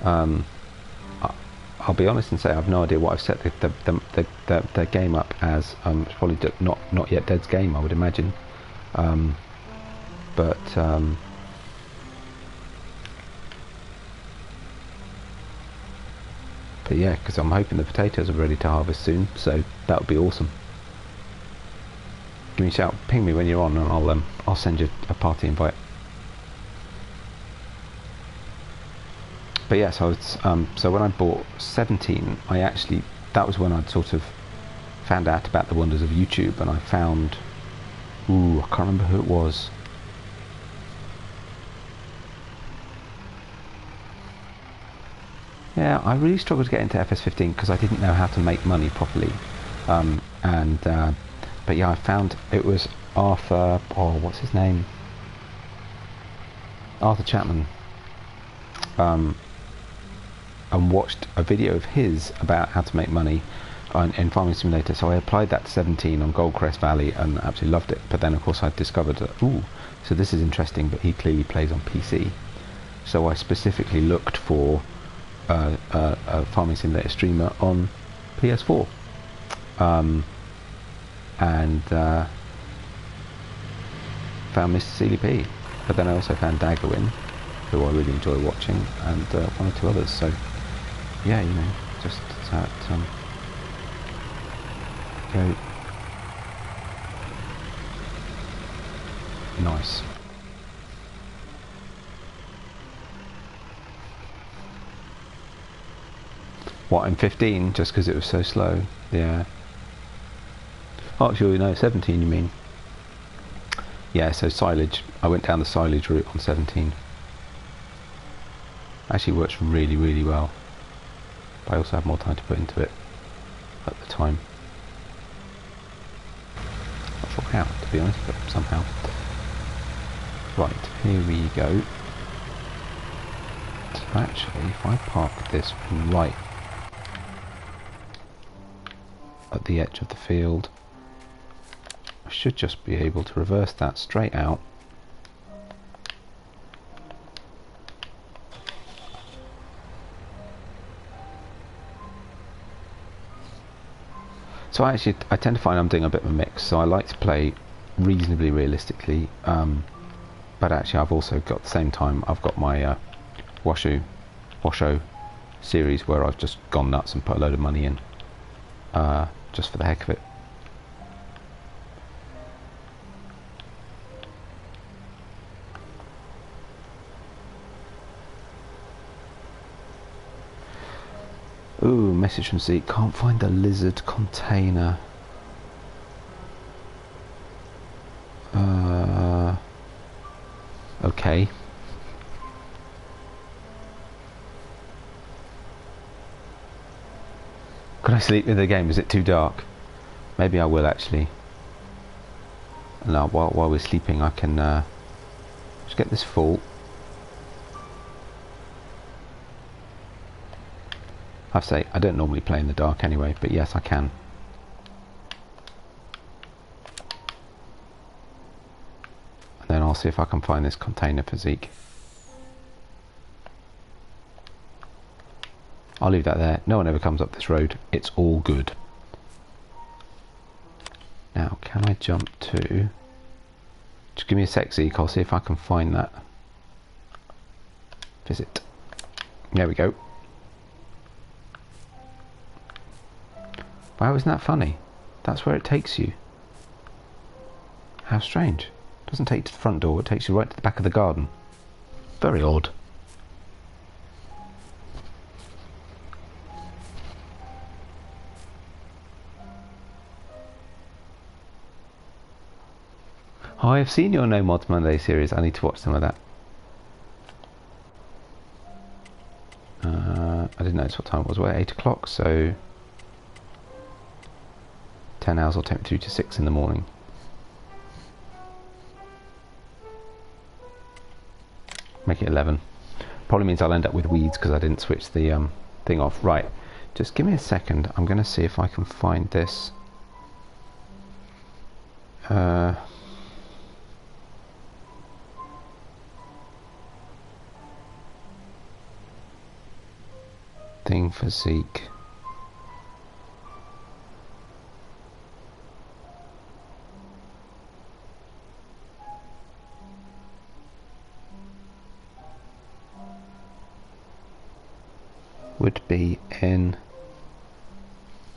I'll be honest and say I've no idea what I've set the game up as. It's probably not yet Dead's game, I would imagine. But yeah, because I'm hoping the potatoes are ready to harvest soon, so that would be awesome. Give me a shout, ping me when you're on, and I'll send you a party invite. But yes, so when I bought 17, that was when I'd sort of found out about the wonders of YouTube, and I found, I can't remember who it was. Yeah, I really struggled to get into FS15 because I didn't know how to make money properly. But yeah, I found it was Arthur, what's his name? Arthur Chapman. And watched a video of his about how to make money in Farming Simulator. So I applied that to 17 on Goldcrest Valley and absolutely loved it. But then of course I discovered that, so this is interesting, but he clearly plays on PC. So I specifically looked for a Farming Simulator streamer on PS4. And found Mr. Sealy P. But then I also found Daggerwin, who I really enjoy watching, and one or two others. So yeah, you know, just that go nice. What, in 15? Just because it was so slow? Yeah. Oh, actually, no, 17 you mean? Yeah, so silage. I went down the silage route on 17. Actually works really, really well. But I also have more time to put into it at the time. Not sure how, to be honest, but somehow. Right, here we go. So actually, if I park this right at the edge of the field, I should just be able to reverse that straight out. So I tend to find I'm doing a bit of a mix, so I like to play reasonably realistically, but actually I've also got, at the same time, I've got my Washo series where I've just gone nuts and put a load of money in, just for the heck of it. Ooh, message from Zeke. Can't find the lizard container. Okay. Can I sleep in the game? Is it too dark? Maybe I will actually. No, while we're sleeping, I can just get this full. I have to say, I don't normally play in the dark anyway, but yes, I can. And then I'll see if I can find this container for Zeke. I'll leave that there. No one ever comes up this road. It's all good. Now, can I jump to... Just give me a sec, Zeke. I'll see if I can find that. Visit. There we go. Wow, isn't that funny? That's where it takes you. How strange. It doesn't take you to the front door, it takes you right to the back of the garden. Very odd. Oh, I've seen your No Mods Monday series. I need to watch some of that. I didn't notice what time it was. We're 8 o'clock, so 10 hours will take me through to 6 in the morning. Make it 11. Probably means I'll end up with weeds because I didn't switch the thing off. Right, just give me a second. I'm going to see if I can find this. thing for Zeke. Would be in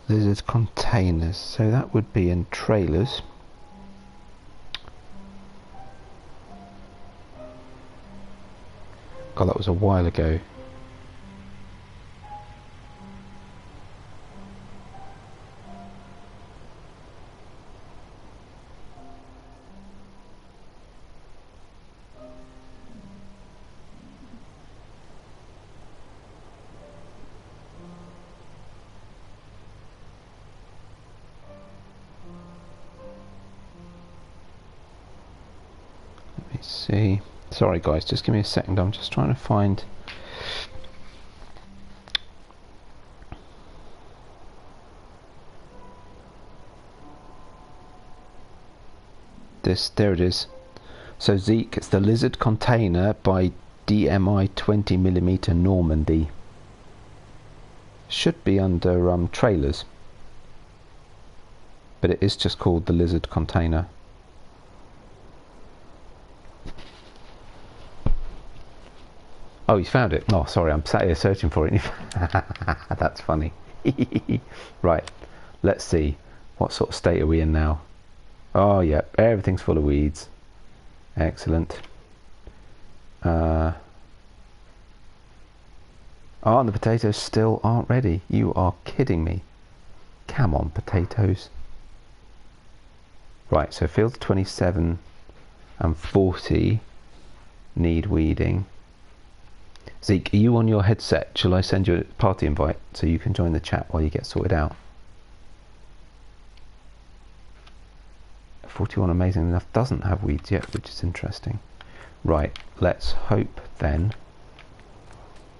lizard containers, so that would be in trailers. God, that was a while ago. Let me see. Sorry guys, just give me a second, I'm just trying to find this. There it is. So Zeke, it's the lizard container by DMI 20mm Normandy. Should be under trailers, but it is just called the lizard container. Oh, you found it. Oh, sorry, I'm sat here searching for it. That's funny. Right, let's see. What sort of state are we in now? Oh, yeah, everything's full of weeds. Excellent. Oh, and the potatoes still aren't ready. You are kidding me. Come on, potatoes. Right, so fields 27 and 40 need weeding. Zeke, are you on your headset? Shall I send you a party invite so you can join the chat while you get sorted out? 41 amazing enough doesn't have weeds yet, which is interesting. Right, let's hope then.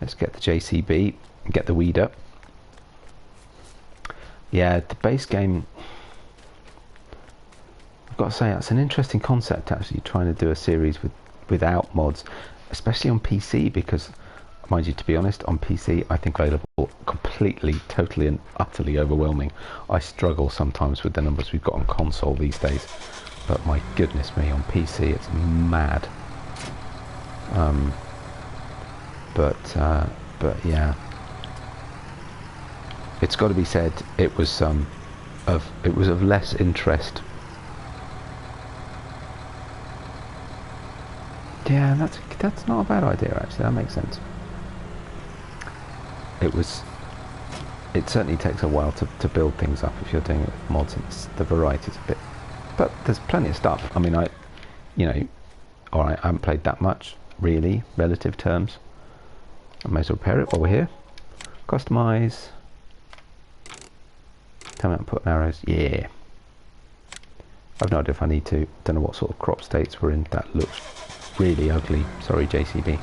Let's get the JCB and get the weeder. Yeah, the base game, I've got to say, that's an interesting concept actually, trying to do a series without mods, especially on PC, because mind you, to be honest, on PC I think available completely, totally and utterly overwhelming. I struggle sometimes with the numbers we've got on console these days, but my goodness me, on PC it's mad. But yeah, it's got to be said, it was of less interest. Yeah, that's not a bad idea actually. That makes sense. It certainly takes a while to build things up if you're doing it with mods, and the variety's a bit, but there's plenty of stuff. I mean, alright, I haven't played that much really, relative terms. I may as well repair it while we're here. Customize. Tell me how to put arrows. Yeah. I've no idea if I need to. Don't know what sort of crop states we're in. That looks really ugly. Sorry, JCB.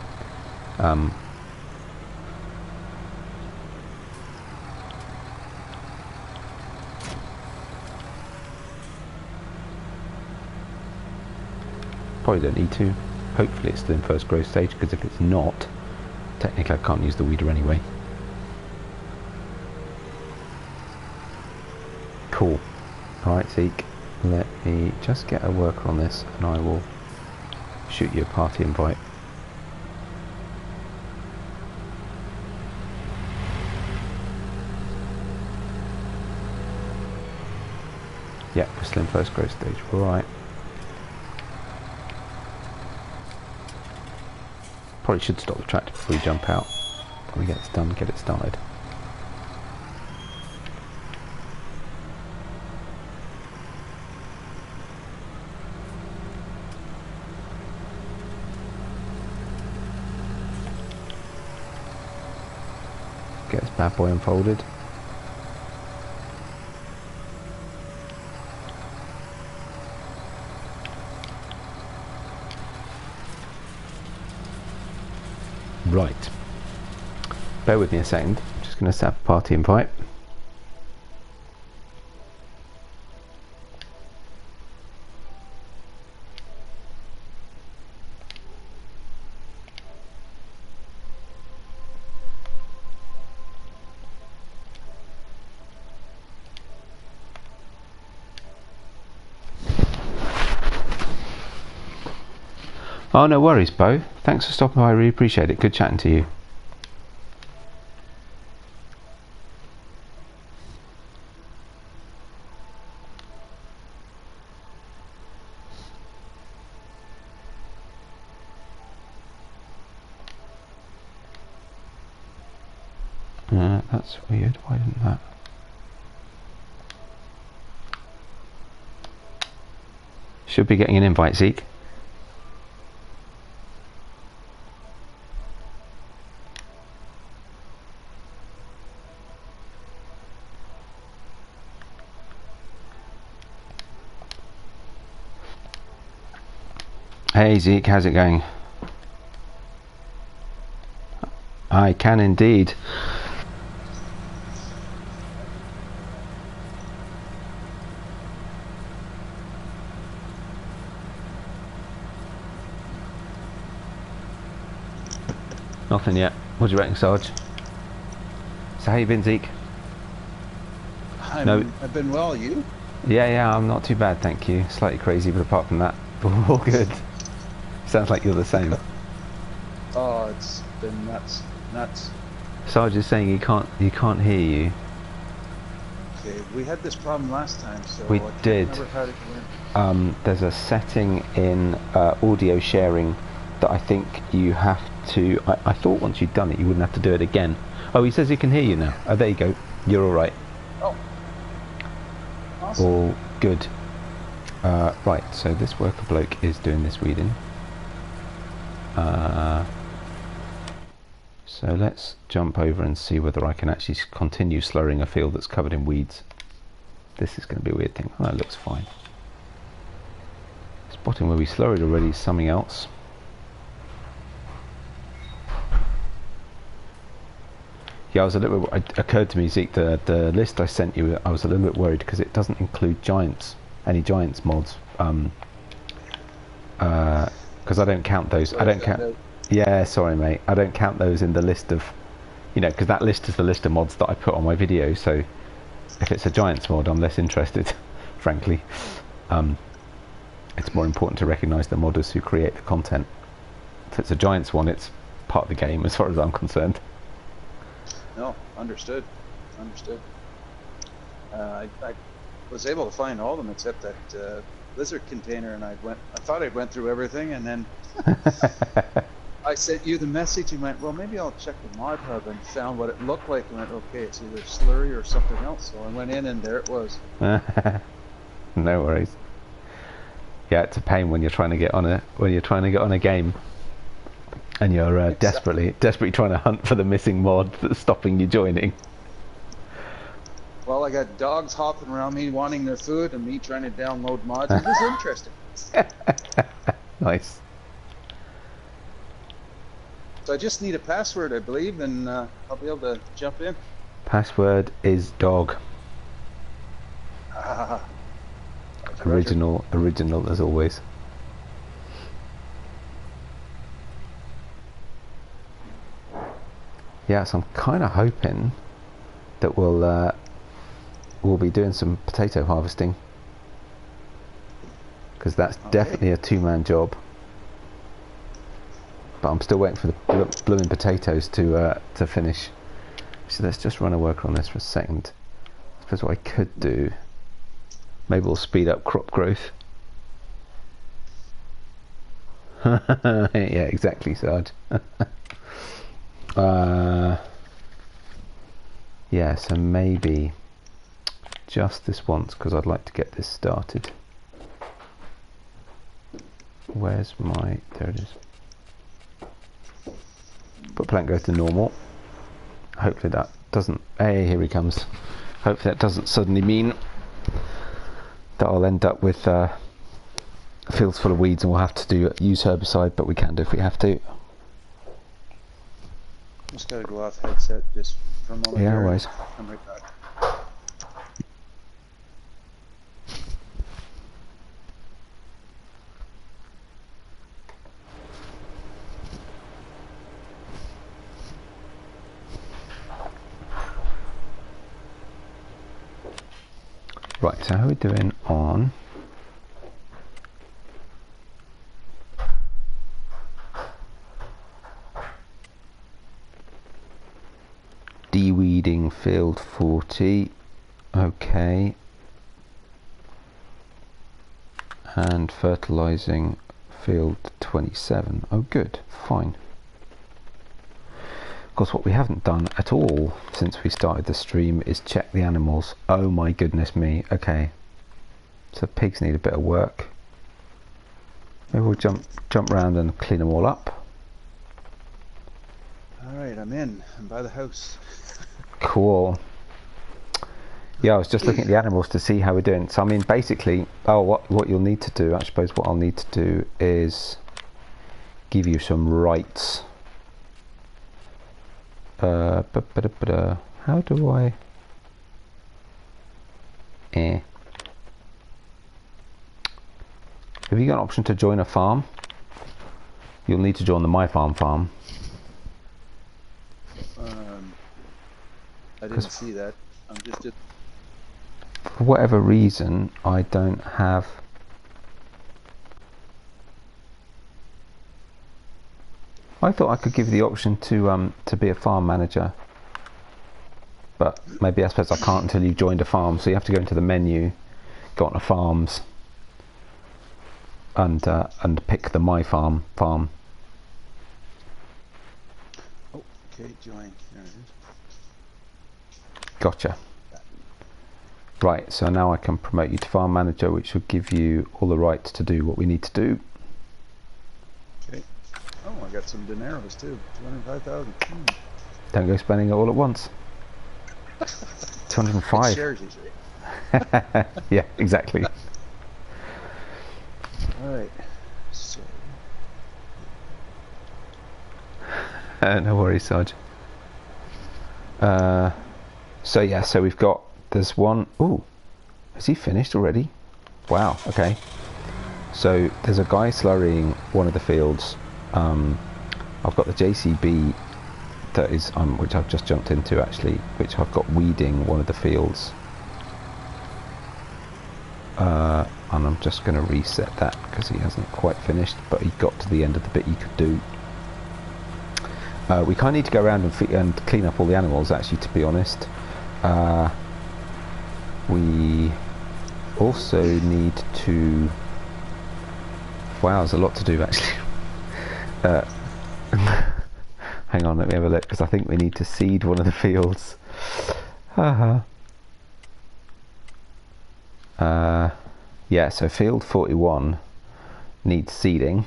Probably don't need to. Hopefully it's still in first growth stage, because if it's not, technically I can't use the weeder anyway. Cool. Alright, Zeke, let me just get a worker on this and I will shoot you a party invite. Yep, we're still in first growth stage. Alright. Probably should stop the tractor before we jump out. When we get this done, get it started. Get this bad boy unfolded. Right, bear with me a second, I'm just going to set up a party invite. Oh, no worries, Bo. Thanks for stopping by. I really appreciate it. Good chatting to you. That's weird. Why didn't that? Should be getting an invite, Zeke. Hey Zeke, how's it going? I can indeed. Nothing yet. What do you reckon, Sarge? So how you been, Zeke? I've been well, you? Yeah, I'm not too bad, thank you. Slightly crazy, but apart from that, all good. Sounds like you're the same. Oh, it's been nuts. Sarge is saying he can't hear you. Okay, we had this problem last time, so We I can't did. remember how to get in. There's a setting in audio sharing that I think you have to... I thought once you'd done it, you wouldn't have to do it again. Oh, he says he can hear you now. Oh, there you go. You're all right. Oh, awesome. All good. Right, so this worker bloke is doing this weeding. So let's jump over and see whether I can actually continue slurrying a field that's covered in weeds. This is going to be a weird thing. Oh, that looks fine. Spotting where we slurried already is something else. Yeah, I was a little bit... It occurred to me, Zeke, the list I sent you, I was a little bit worried because it doesn't include giants, any giants mods. Because I don't count those. I don't count... Yeah, sorry, mate. I don't count those in the list of... You know, because that list is the list of mods that I put on my video, so if it's a giants mod, I'm less interested, frankly. It's more important to recognise the modders who create the content. If it's a giants one, it's part of the game as far as I'm concerned. No, understood. I was able to find all of them except that lizard container, and I thought I'd went through everything, and then I sent you the message. You went, well, maybe I'll check the mod hub, and found what it looked like, and went, okay, it's either slurry or something else. So I went in, and there it was. No worries. Yeah, it's a pain when you're trying to get on a game. And you're Exactly. desperately trying to hunt for the missing mod that's stopping you joining. Well, I got dogs hopping around me wanting their food, and me trying to download mods. It was interesting. Nice. So I just need a password, I believe, and I'll be able to jump in. Password is dog. Ah, Original as always. Yeah, so I'm kind of hoping that we'll be doing some potato harvesting, because that's definitely a two-man job. But I'm still waiting for the blooming potatoes to finish. So let's just run a worker on this for a second. I suppose what I could do, maybe we'll speed up crop growth. Yeah, exactly, Sarge. Yeah, so maybe just this once, because I'd like to get this started. Where's my... There it is. Put plant growth to normal. Hopefully that doesn't... Hey, here he comes. Hopefully that doesn't suddenly mean that I'll end up with fields full of weeds and we'll have to use herbicide, but we can do if we have to. Just gotta go off headset just for a moment. Yeah, always. I'm right back. Right, so how are we doing on de-weeding field 40. Okay. And fertilizing field 27. Oh good, fine. Of course what we haven't done at all since we started the stream is check the animals. Oh my goodness me. Okay. So pigs need a bit of work. Maybe we'll jump round and clean them all up. Alright, I'm by the house. Cool. Yeah, I was just looking at the animals to see how we're doing. So I mean basically, what you'll need to do, I suppose what I'll need to do is give you some rights. How do I... Have you got an option to join a farm? You'll need to join the My Farm farm. I didn't see that. I'm just... For whatever reason, I don't have... I thought I could give you the option to be a farm manager. But maybe I suppose I can't until you've joined a farm. So you have to go into the menu, go on to farms, and pick the My Farm farm. Oh, okay, join. There it is. Gotcha. Right, so now I can promote you to farm manager, which will give you all the rights to do what we need to do. Okay. Oh, I got some dineros too. 205,000. Don't go spending it all at once. 205. Shares, you say. Yeah, exactly. Alright. So. No worries, Sarge. So yeah, so we've got, there's one, ooh, has he finished already? Wow, okay. So there's a guy slurrying one of the fields. I've got the JCB that is, which I've just jumped into actually, which I've got weeding one of the fields. And I'm just going to reset that because he hasn't quite finished, but he got to the end of the bit he could do. We kind of need to go around and clean up all the animals actually, to be honest. We also need to... Wow, there's a lot to do actually. Hang on, let me have a look, because I think we need to seed one of the fields. Yeah, so field 41 needs seeding.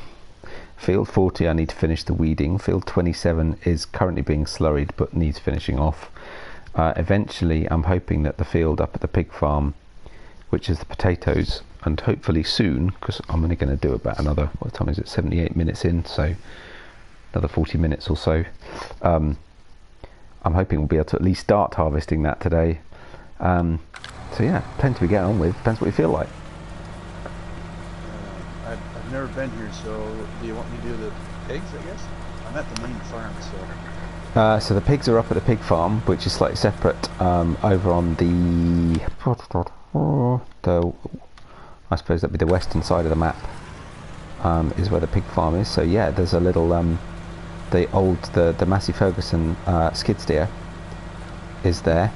Field 40 I need to finish the weeding. Field 27 is currently being slurried but needs finishing off. Eventually I'm hoping that the field up at the pig farm, which is the potatoes, and hopefully soon, because I'm only going to do about another, what time is it, 78 minutes in, so another 40 minutes or so. I'm hoping we'll be able to at least start harvesting that today. So yeah, plenty to get on with, depends what you feel like. I've never been here, so do you want me to do the pigs, I guess? I'm at the main farm, so... So the pigs are up at the pig farm, which is slightly separate, over on the... I suppose that'd be the western side of the map, is where the pig farm is. So yeah, there's a little, the Massey Ferguson skid steer is there.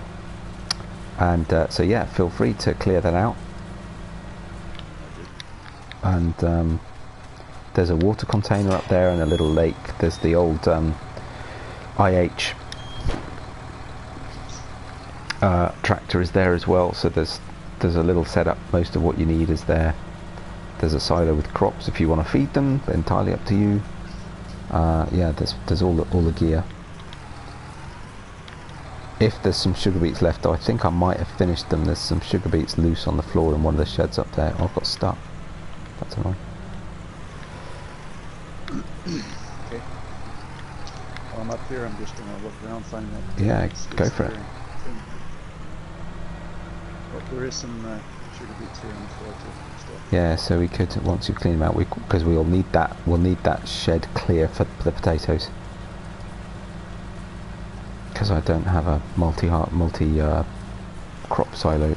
And so yeah, feel free to clear that out. And there's a water container up there and a little lake. There's the old IH tractor is there as well, so there's a little setup. Most of what you need is there. There's a silo with crops if you want to feed them, entirely up to you. Yeah, there's all the gear. If there's some sugar beets left, I think I might have finished them. There's some sugar beets loose on the floor in one of the sheds up there. Oh, I've got stuck. That's annoying. Okay. While I'm up here, I'm just going to look around, find that. Yeah, go for it. Oh, there is some sugar beets here on the floor too. Yeah, so we could, once you clean them out, because we'll need that shed clear for the potatoes. Because I don't have a multi crop silo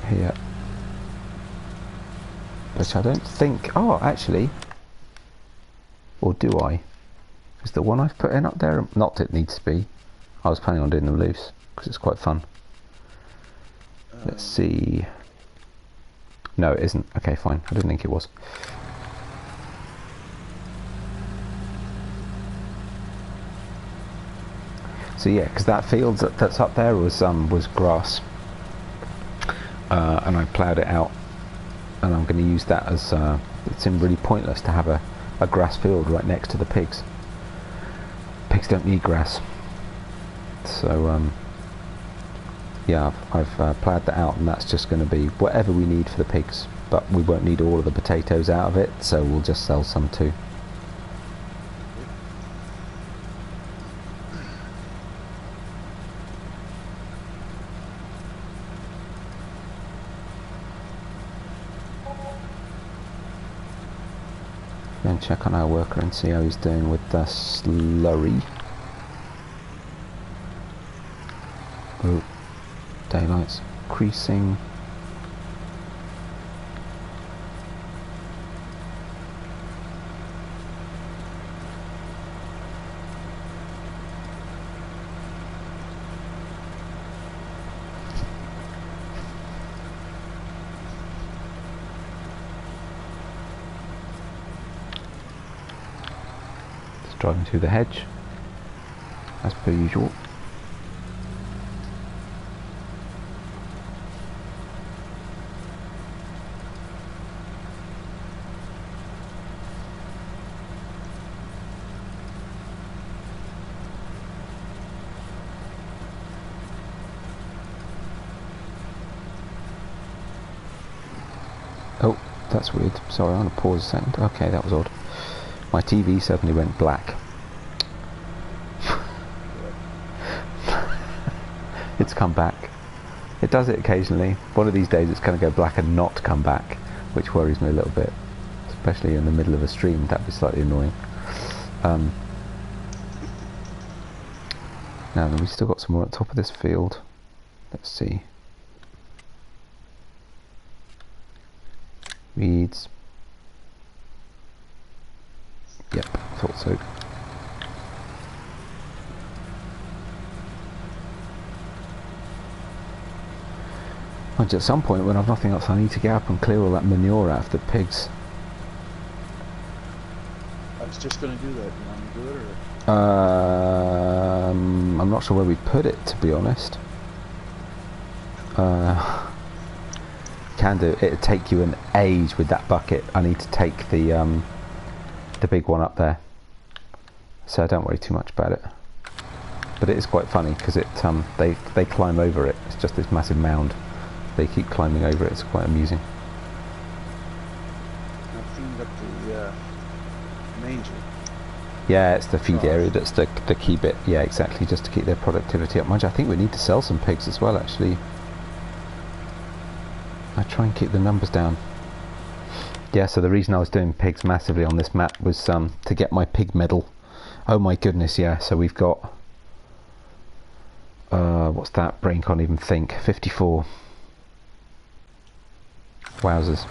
here, which I don't think. Oh, actually, or do I? Is the one I've put in up there? Not that it needs to be. I was planning on doing them loose. because it's quite fun. Let's see. No, it isn't. Okay, fine. I didn't think it was. So yeah, because that field that's up there was grass, and I ploughed it out, and I'm going to use that as. It seemed really pointless to have a grass field right next to the pigs. Pigs don't need grass, so yeah, I've ploughed that out, and that's just going to be whatever we need for the pigs. But we won't need all of the potatoes out of it, so we'll just sell some too. Then check on our worker and see how he's doing with the slurry. Oh, daylight's increasing. Driving through the hedge, as per usual. Oh, that's weird. Sorry, I'm going to pause a second. Okay, that was odd. My TV suddenly went black. It's come back. It does it occasionally. One of these days it's going to go black and not come back, which worries me a little bit. Especially in the middle of a stream, that'd be slightly annoying. Now then, we've still got some more at the top of this field. Let's see. Weeds. Yep, thought so. And at some point when I've nothing else, I need to get up and clear all that manure out of the pigs. I was just going to do that. You want me to do it, or? I'm not sure where we put it, to be honest. Can do. It'd take you an age with that bucket. I need to take the big one up there, so don't worry too much about it. But it is quite funny because it they climb over it. It's just this massive mound. They keep climbing over it. It's quite amusing. I've cleaned up the manger. Yeah, it's the feed area that's the key bit. Yeah, exactly, just to keep their productivity up. Mind you, I think we need to sell some pigs as well, actually. I try and keep the numbers down. Yeah, so the reason I was doing pigs massively on this map was to get my pig medal. Oh my goodness, yeah. So we've got what's that? Brain can't even think. 54. Wowzers.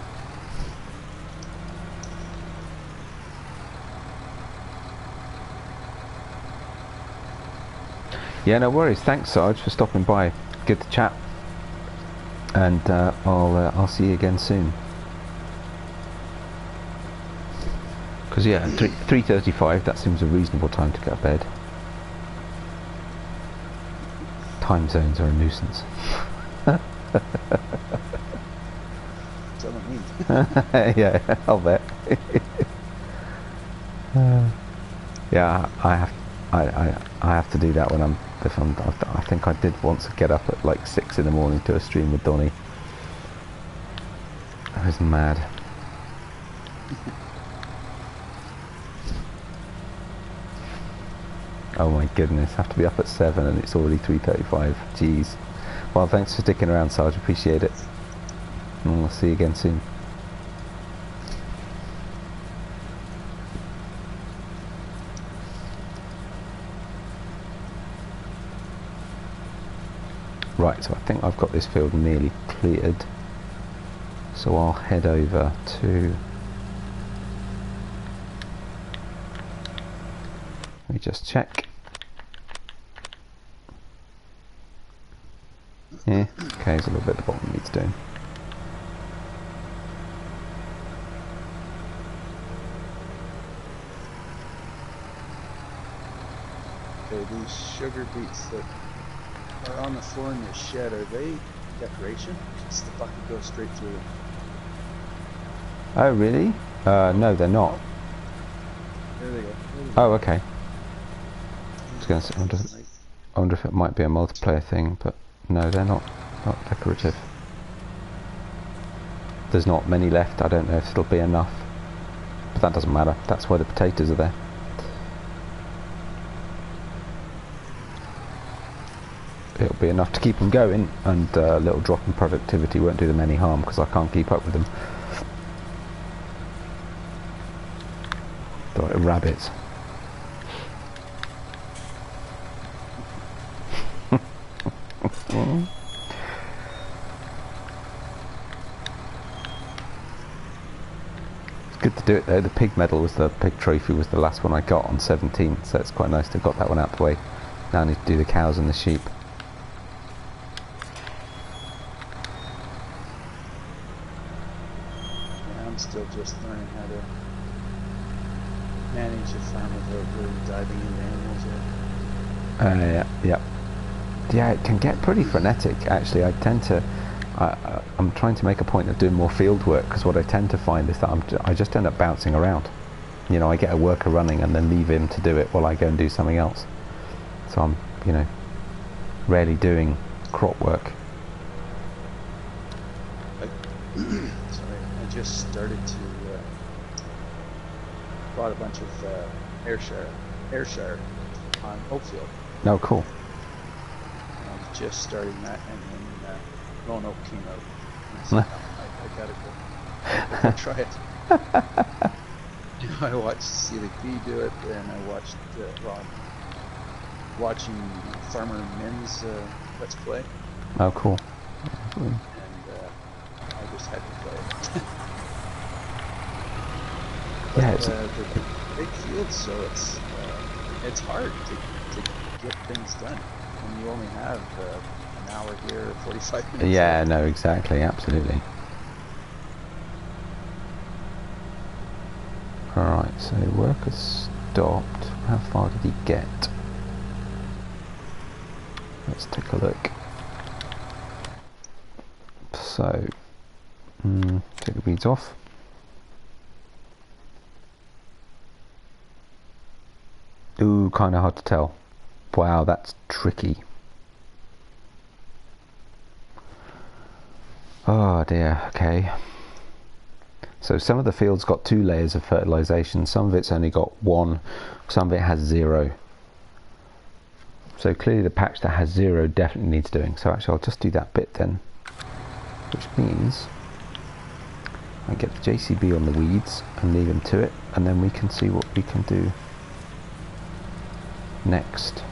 Yeah, no worries. Thanks, Sarge, for stopping by. Good to chat. And I'll see you again soon. Because yeah, 3:35. That seems a reasonable time to go to bed. Time zones are a nuisance. Telling me. Yeah, I'll bet. Yeah, I have to do that when I think I did once get up at like 6 in the morning to a stream with Donnie. I was mad. Oh my goodness, I have to be up at 7 and it's already 3:35. Jeez. Well, thanks for sticking around, Sarge. Appreciate it. And we'll see you again soon. Right, so I think I've got this field nearly cleared. So I'll head over to... Let me just check. Yeah, okay, there's a little bit at the bottom needs doing. Okay, these sugar beets that are on the floor in your shed, are they decoration? Does the bucket go straight through them? Oh, really? No, they're not. Oh, there they go. Oh, okay. I was going to say, I wonder if it might be a multiplayer thing, but no, they're not decorative. There's not many left. I don't know if it'll be enough, but that doesn't matter. That's why the potatoes are there. It'll be enough to keep them going, and a little drop in productivity won't do them any harm because I can't keep up with them. Rabbits. It's good to do it though. The pig medal was the pig trophy was the last one I got on 17, so it's quite nice to have got that one out the way. Now I need to do the cows and the sheep. Yeah, I'm still just learning how to manage a farm without really diving into animals yet. Yeah, it can get pretty frenetic actually. I tend to I'm trying to make a point of doing more field work, because what I tend to find is that I just end up bouncing around. You know, I get a worker running and then leave him to do it while I go and do something else. So I'm, you know, rarely doing crop work. Sorry, I just started to bought a bunch of air shire on Oakfield. Oh, cool. I was just starting that, and then Lone Oak came out. And I said, I gotta go try it. You know, I watched Celia B do it, and I watched watching Farmer Min's Let's Play. Oh, cool. And I just had to play it. But, yeah, it's the big field, so it's hard to get things done when you only have an hour here or 45 minutes. Yeah, no, exactly, absolutely. Alright, so worker stopped. How far did he get? Let's take a look. So, take the weeds off. Ooh, kind of hard to tell. Wow, that's tricky. Oh dear, okay. So some of the field's got 2 layers of fertilisation, some of it's only got 1, some of it has 0. So clearly the patch that has 0 definitely needs doing. So actually I'll just do that bit then. Which means I get the JCB on the weeds and leave him to it, and then we can see what we can do next.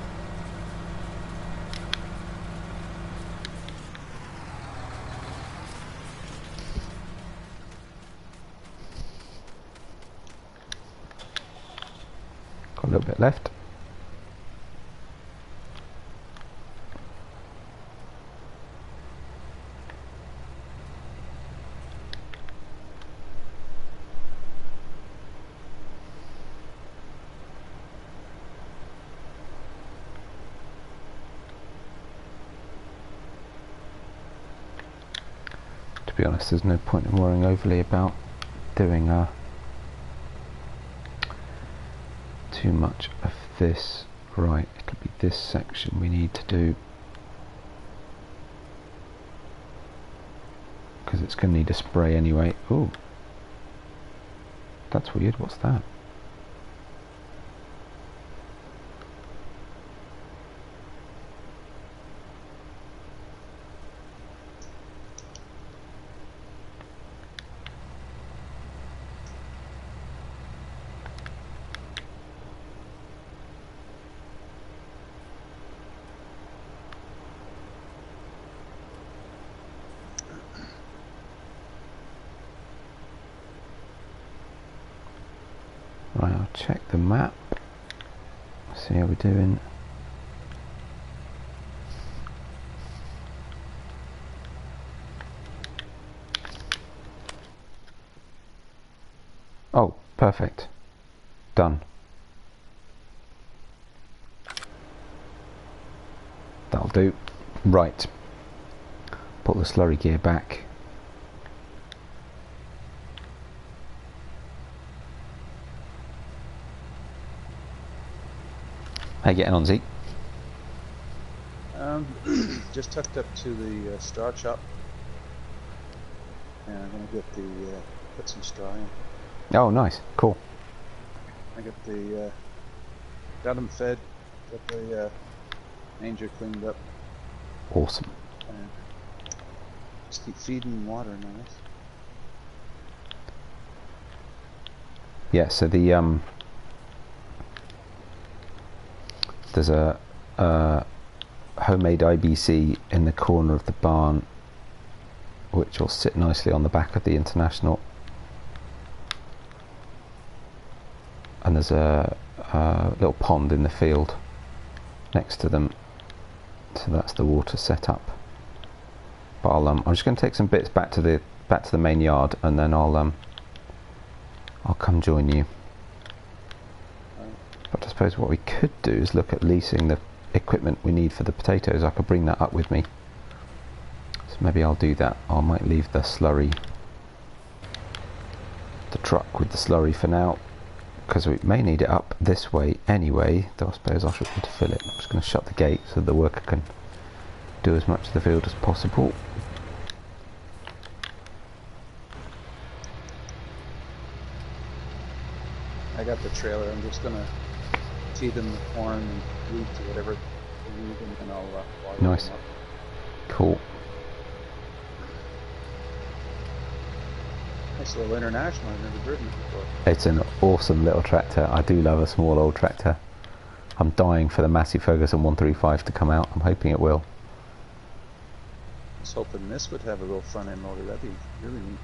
Got a little bit left. To be honest, there's no point in worrying overly about doing too much of this. Right, it'll be this section we need to do, because it's going to need a spray anyway. Ooh, that's weird. What's that? Right, I'll check the map, see how we're doing. Perfect. Done. That'll do. Right. Put the slurry gear back. How you getting on, Zeke? Just tucked up to the straw chop, and I'm gonna get the put some straw in. Oh, nice, cool. I got the got them fed, got the manger cleaned up. Awesome. And just keep feeding water now. Yeah. So the there's a homemade IBC in the corner of the barn, which will sit nicely on the back of the International. And there's a little pond in the field next to them, so that's the water setup. But I'm just going to take some bits back to the main yard, and then I'll come join you. But I suppose what we could do is look at leasing the equipment we need for the potatoes. I could bring that up with me, so maybe I'll do that. I might leave the slurry, the truck with the slurry for now, because we may need it up this way anyway, though I suppose I should need to fill it. I'm just going to shut the gate so the worker can do as much of the field as possible. I got the trailer. I'm just gonna feed them the corn and wheat or whatever they need, and then I'll water Nice. them up. Cool. Nice little International. I've never driven it before. It's an awesome little tractor. I do love a small old tractor. I'm dying for the Massey Ferguson 135 to come out. I'm hoping it will. I was hoping this would have a little front end loader. That'd be really neat.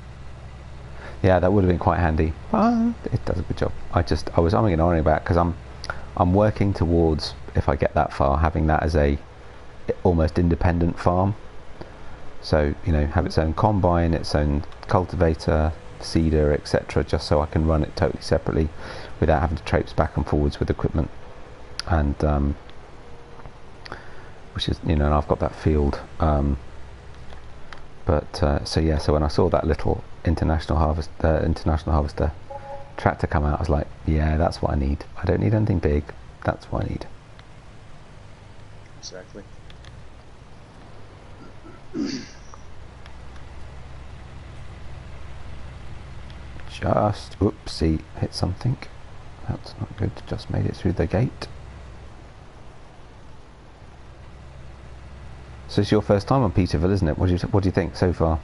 Yeah, that would have been quite handy. But it does a good job. I was umming and ahhing about, because I'm working towards, if I get that far, having that as a almost independent farm. So, you know, have its own combine, its own cultivator, seeder, etc., just so I can run it totally separately without having to traipse back and forwards with equipment. And which is, you know, and I've got that field. So yeah, so when I saw that little International Harvester tractor come out, I was like, yeah, that's what I need. I don't need anything big. That's what I need. Exactly. Just, oopsie, hit something. That's not good. Just made it through the gate. So it's your first time on Petervill, isn't it? What do you think so far?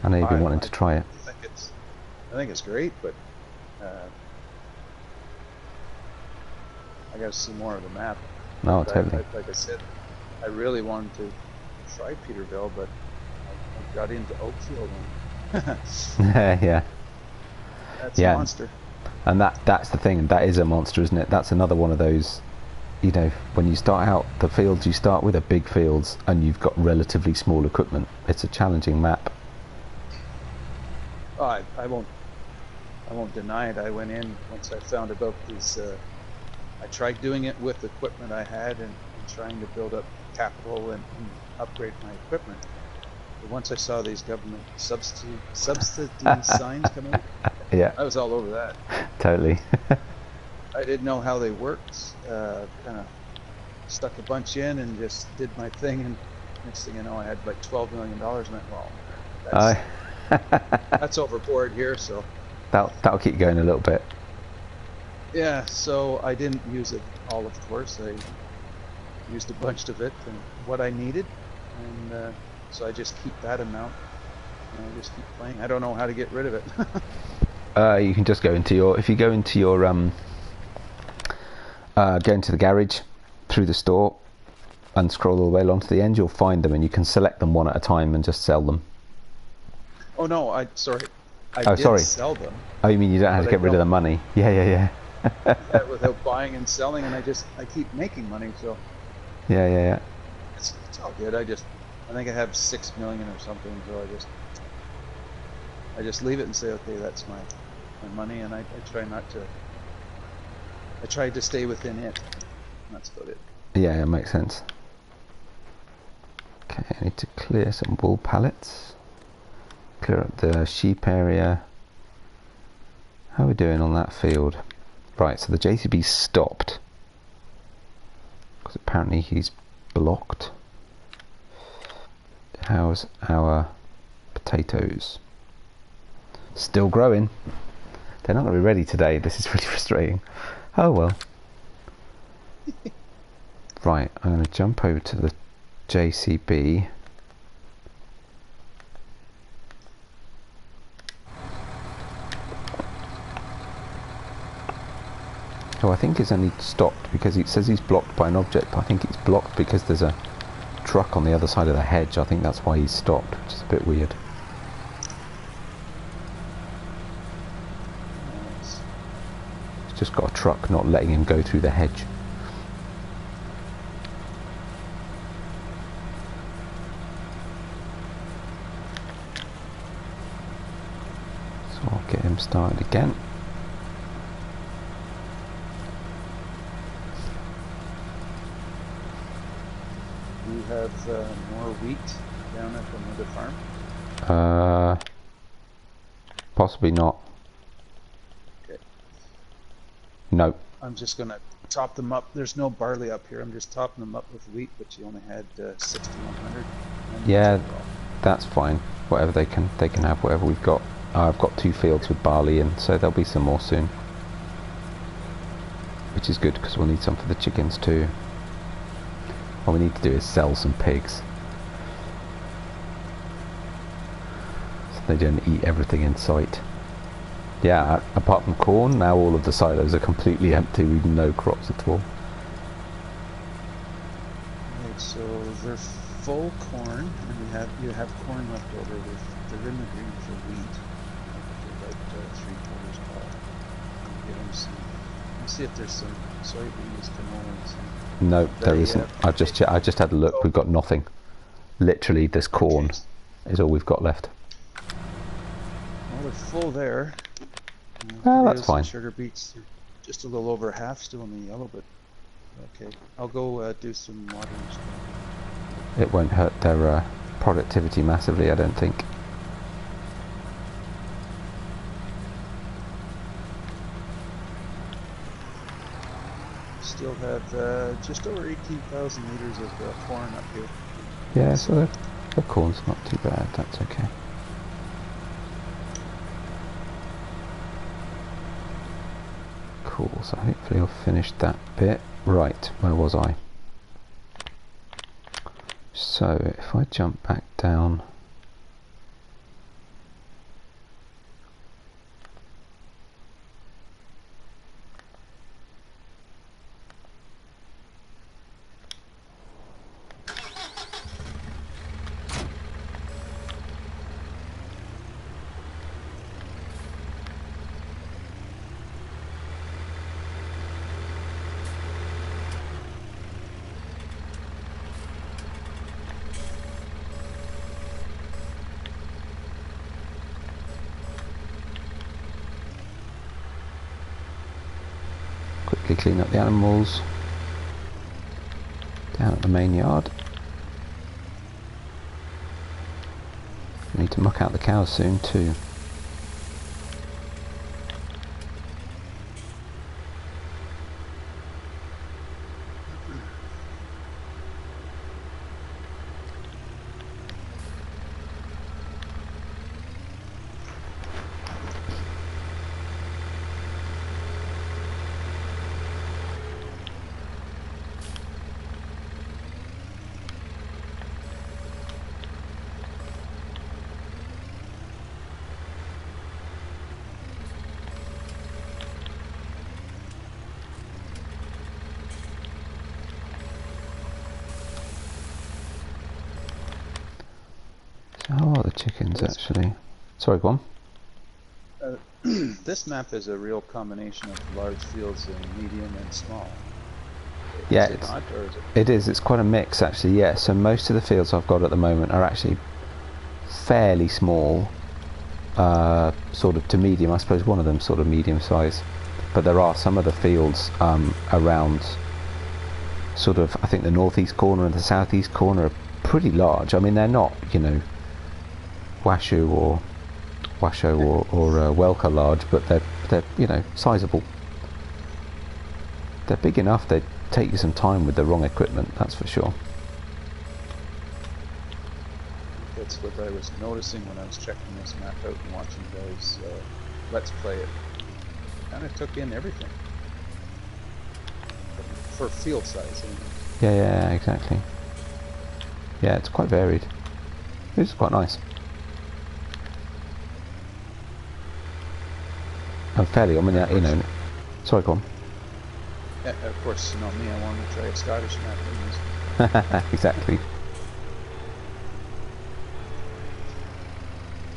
I know you've been wanting to try it. I think it's great, but I got to see more of the map. No, totally. Like I said, I really wanted to try Petervill, but I got into Oakfield. Yeah. That's a monster. And that's the thing. That is a monster, isn't it? That's another one of those. You know, when you start out, the fields you start with are big fields, and you've got relatively small equipment. It's a challenging map. Oh, I won't deny it. I went in once I found about these. I tried doing it with equipment I had and trying to build up capital and upgrade my equipment. But once I saw these government subsidy signs come out, yeah, I was all over that. Totally. I didn't know how they worked. Kind of stuck a bunch in and just did my thing, and next thing you know, I had like $12 million. And I went, well, that's overboard here. So that'll keep going a little bit. Yeah. So I didn't use it all, of course. I used a bunch of it and what I needed, and so I just keep that amount. And I just keep playing. I don't know how to get rid of it. You can just go into your. If you go into your go into the garage through the store and scroll all the way along to the end, you'll find them, and you can select them one at a time and just sell them. Oh no, I did sell them. Oh, you mean you don't have to get rid of the money? Yeah. Without buying and selling, and I keep making money, so. Yeah. It's all good. I think I have 6 million or something, so I just leave it and say, okay, that's my money, and I try not to. I tried to stay within it. That's about it. Yeah, it makes sense. Okay, I need to clear some wool pallets. Clear up the sheep area. How are we doing on that field? Right, so the JCB's stopped. Because apparently he's blocked. How's our potatoes? Still growing. They're not going to be ready today. This is really frustrating. Oh well. Right, I'm going to jump over to the JCB. Oh, I think it's only stopped because it says he's blocked by an object, but I think it's blocked because there's a truck on the other side of the hedge. I think that's why he's stopped, which is a bit weird. He's just got a truck not letting him go through the hedge. So I'll get him started again. Do you have more wheat down at the another farm? Possibly not. Okay. No. I'm just gonna top them up. There's no barley up here. I'm just topping them up with wheat, but you only had 6,100. Yeah, that's fine. Whatever they can have whatever we've got. I've got 2 fields with barley in, so there'll be some more soon. Which is good because we'll need some for the chickens too. What we need to do is sell some pigs. So they don't eat everything in sight. Yeah, apart from corn, now all of the silos are completely empty with no crops at all. Right, so they're full corn, and you have corn left over. They're in the green for wheat. They're about 3/4 tall. Give them some. Let's see if there's some soybeans, canola, some. No, there isn't. I just had a look. We've got nothing. Literally, this corn is all we've got left. Well, they're full there. Well, that's fine. Sugar beets, just a little over half still in the yellow, but okay. I'll go do some watering. It won't hurt their productivity massively, I don't think. Still have just over 18,000 litres of corn up here. Yeah, so the corn's not too bad. That's okay. Cool, so hopefully I'll finish that bit. Right, where was I? So if I jump back down, quickly clean up the animals down at the main yard. I need to muck out the cows soon too. How are the chickens actually? Sorry, go on. This map is a real combination of large fields and medium and small. Yeah, is it not, or is it is. It's quite a mix actually. Yeah, so most of the fields I've got at the moment are actually fairly small, sort of to medium. I suppose one of them sort of medium size, but there are some of the fields around sort of, I think the northeast corner and the southeast corner are pretty large. I mean, they're not, you know, Washoe or Welker large, but they're you know, sizable. They're big enough. They take you some time with the wrong equipment, that's for sure. That's what I was noticing when I was checking this map out and watching guys let's play it. Kind of took in everything for field size. Anyway. Yeah, exactly. Yeah, it's quite varied. It's quite nice. And fairly, I mean, you know. Sorry, go on. Yeah, of course, you know me. I wanted to try a Scottish map. Exactly.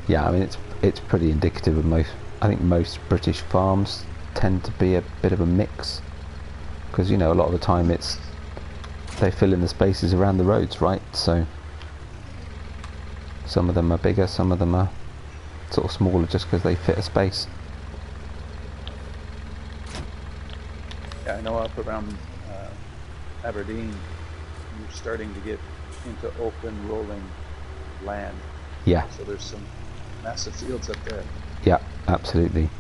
Yeah, I mean, it's pretty indicative of most. I think most British farms tend to be a bit of a mix, because, you know, a lot of the time they fill in the spaces around the roads, right? So some of them are bigger, some of them are sort of smaller, just because they fit a space. Yeah, I know up around Aberdeen, you're starting to get into open rolling land. Yeah. So there's some massive fields up there. Yeah, absolutely.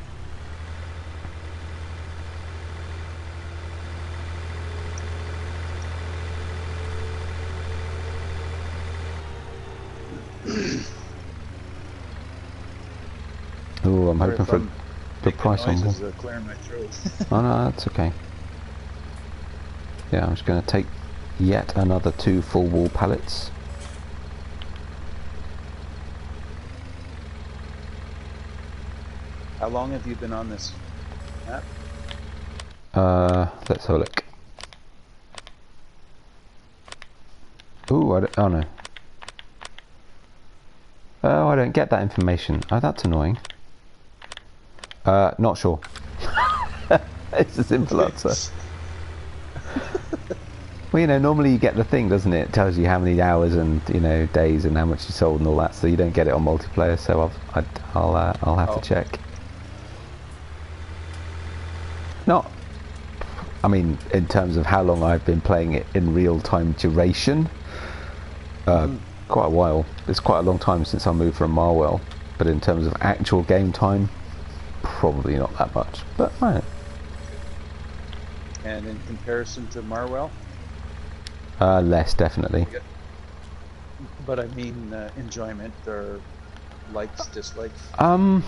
Oh, I'm hoping for a good price on one. Clearing my throat. Oh no, that's okay. Yeah, I'm just going to take yet another 2 full wall pallets. How long have you been on this map? Let's have a look. Ooh, oh no. Oh, I don't get that information. Oh, that's annoying. Not sure. It's a simple answer. Well, you know, normally you get the thing, doesn't it? It tells you how many hours and, you know, days and how much you sold and all that. So you don't get it on multiplayer. So I'll have to check. Not, I mean, in terms of how long I've been playing it in real-time duration, quite a while. It's quite a long time since I moved from Marwell. But in terms of actual game time, probably not that much. But right. And in comparison to Marwell? Less, definitely. But I mean enjoyment or likes, dislikes? Because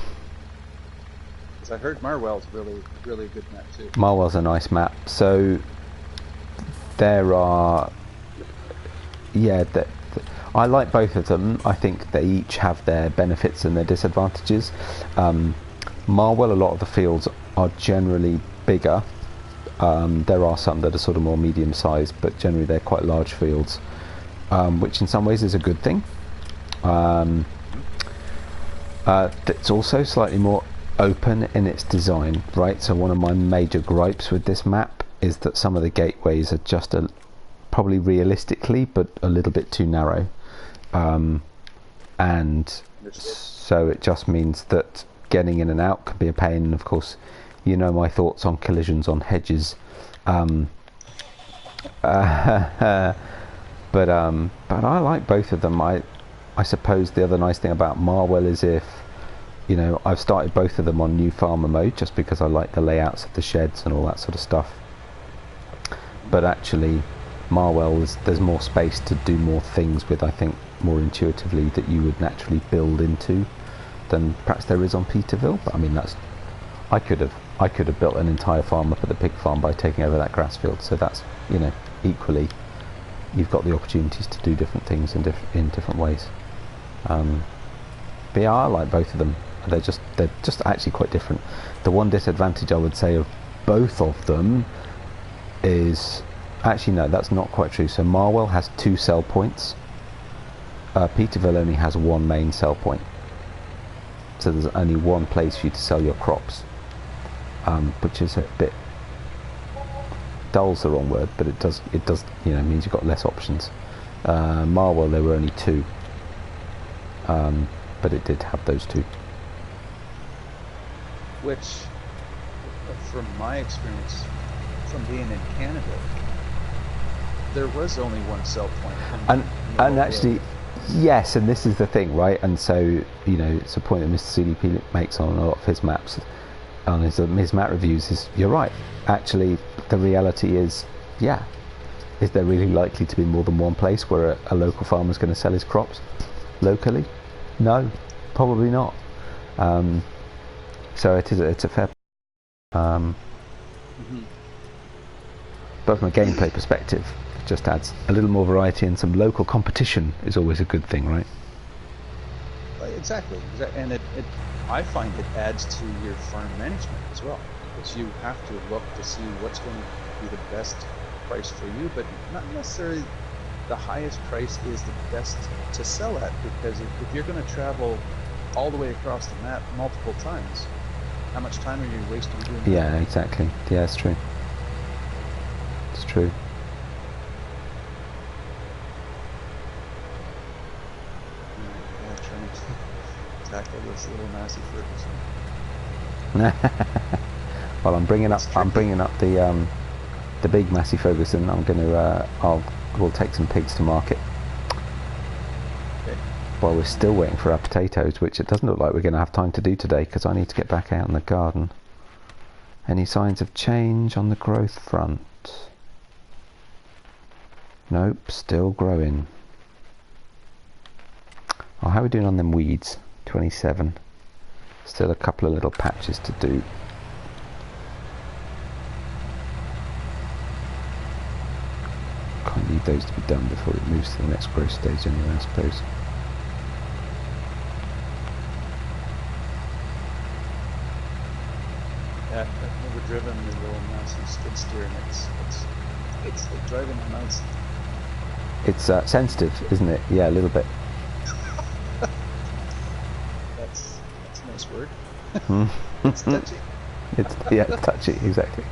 I heard Marwell's really a good map too. Marwell's a nice map. So there are, yeah, I like both of them. I think they each have their benefits and their disadvantages. Marwell, a lot of the fields are generally bigger. There are some that are sort of more medium sized, but generally they're quite large fields, which in some ways is a good thing. It's also slightly more open in its design, right? So one of my major gripes with this map is that some of the gateways are just probably realistically, but a little bit too narrow. And so it just means that getting in and out can be a pain. And of course, you know my thoughts on collisions on hedges. But I like both of them. I suppose the other nice thing about Marwell is, if you know, I've started both of them on new farmer mode just because I like the layouts of the sheds and all that sort of stuff. But actually Marwell, there's more space to do more things with, I think, more intuitively, that you would naturally build into than perhaps there is on Petervill. But I mean, that's, I could have built an entire farm up at the pig farm by taking over that grass field. So that's, you know, equally, you've got the opportunities to do different things in different ways. But yeah, I like both of them. They're just actually quite different. The one disadvantage I would say of both of them is, actually no, that's not quite true. So Marwell has 2 sell points. Petervill only has 1 main sell point. So there's only one place for you to sell your crops, which is a bit, dull's the wrong word, but it does, you know, means you've got less options. Marwell, there were only 2, but it did have those 2. which, from my experience, from being in Canada, there was only one sell point. And actually, yes, and this is the thing, right? And so, you know, it's a point that Mr. CDP makes on a lot of his maps, on his map reviews, is you're right. Actually, the reality is, yeah, is there really likely to be more than one place where a local farmer's going to sell his crops locally? No, probably not. So it's a fair. But from a gameplay perspective, it just adds a little more variety, and some local competition is always a good thing, right? Exactly. And I find it adds to your farm management as well, because you have to look to see what's going to be the best price for you, but not necessarily the highest price is the best to sell at, because if you're going to travel all the way across the map multiple times, how much time are you wasting doing that? Yeah, exactly. Yeah, it's true. It's true. Yeah, trying to tackle this little Massey Ferguson. Well, I'm bringing up the big Massey Ferguson. I'm going to we'll take some pigs to market. Okay. While we're still waiting for our potatoes, which it doesn't look like we're going to have time to do today, because I need to get back out in the garden. Any signs of change on the growth front? Nope, still growing. Oh, how are we doing on them weeds? 27. Still a couple of little patches to do. Can't need those to be done before it moves to the next growth stage anyway, I suppose. Yeah, I've never driven the little Massey skid steer, and it's like driving a mouse. It's sensitive, isn't it? Yeah, a little bit. That's a nice word. Mm. It's touchy. It's touchy, exactly.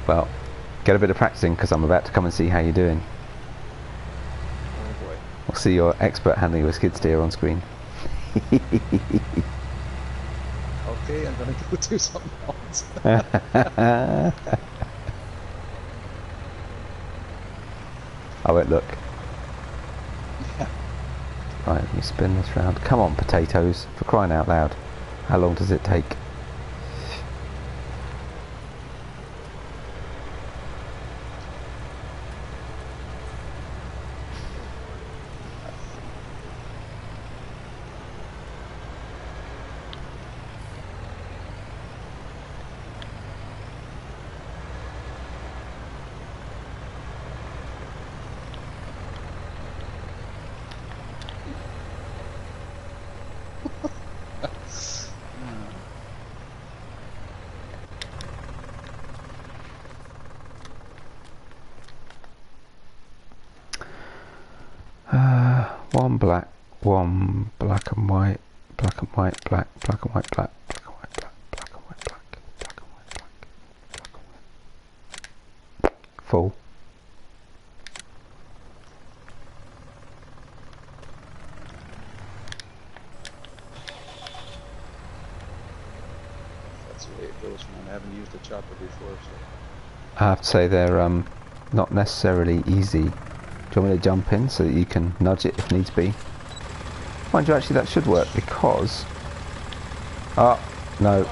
Well, get a bit of practicing, because I'm about to come and see how you're doing. Oh boy. We'll see your expert handling of a skid steer on screen. Okay, I'm gonna go do something else. I won't look. Right, let me spin this round. Come on, potatoes, for crying out loud. How long does it take? One black and white, black and white, black and white, black and white, black and white, black and white, black and white. Full. That's the way it goes, man. I haven't used a chopper before, so. I have to say they're not necessarily easy. Do you want me to jump in so that you can nudge it if needs be? Mind you, actually that should work, because... Oh, no.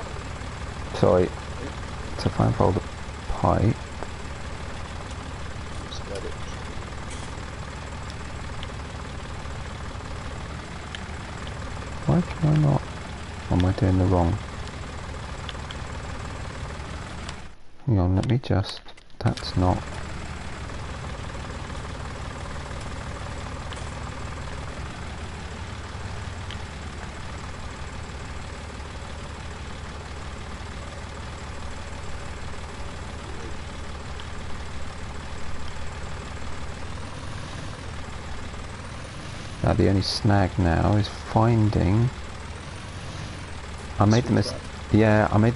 Sorry. So if I unfold the pipe... Just got it. Why can I not? Or am I doing the wrong? Hang on, let me just... That's not... Now the only snag now is finding... I made the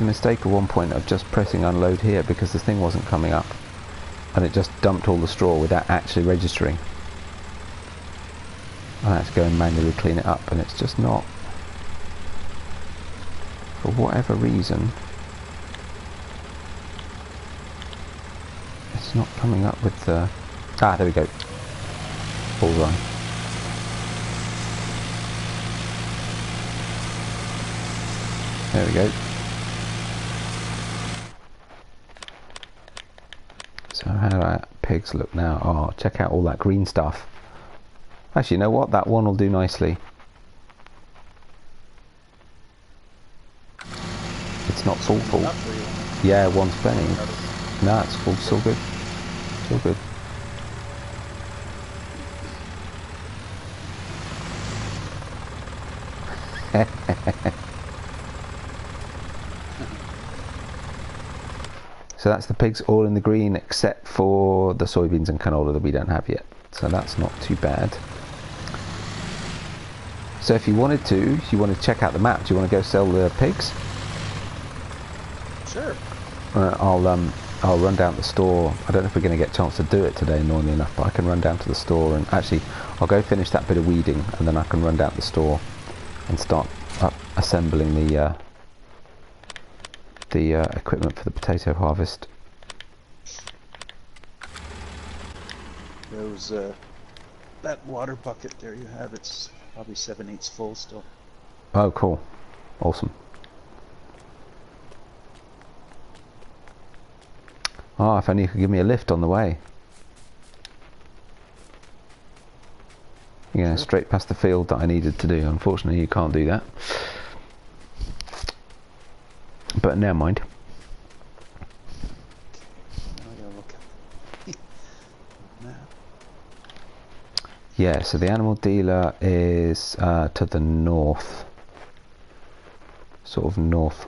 mistake at one point of just pressing unload here because the thing wasn't coming up. and it just dumped all the straw without actually registering. I had to go and manually clean it up, and it's just not, for whatever reason, it's not coming up with the... Ah, there we go. Bullseye. There we go. So how do our pigs look now? Oh, check out all that green stuff. Actually, you know what? That one will do nicely. It's not full. Yeah, one's plenty. No, it's full. Still good. Still good. So that's the pigs all in the green except for the soybeans and canola that we don't have yet. So that's not too bad. So if you wanted to check out the map, do you want to go sell the pigs? Sure. I'll run down to the store. I don't know if we're going to get a chance to do it today, annoyingly enough, but I can run down to the store and actually I'll go finish that bit of weeding, and then I can run down to the store and start assembling the equipment for the potato harvest. Those that water bucket there you have, it's probably 7/8 full still. Oh, cool. Awesome. Oh, if only you could give me a lift on the way. Yeah, sure. Straight past the field that I needed to do. Unfortunately, you can't do that. But never mind. Yeah, so the animal dealer is to the north. Sort of north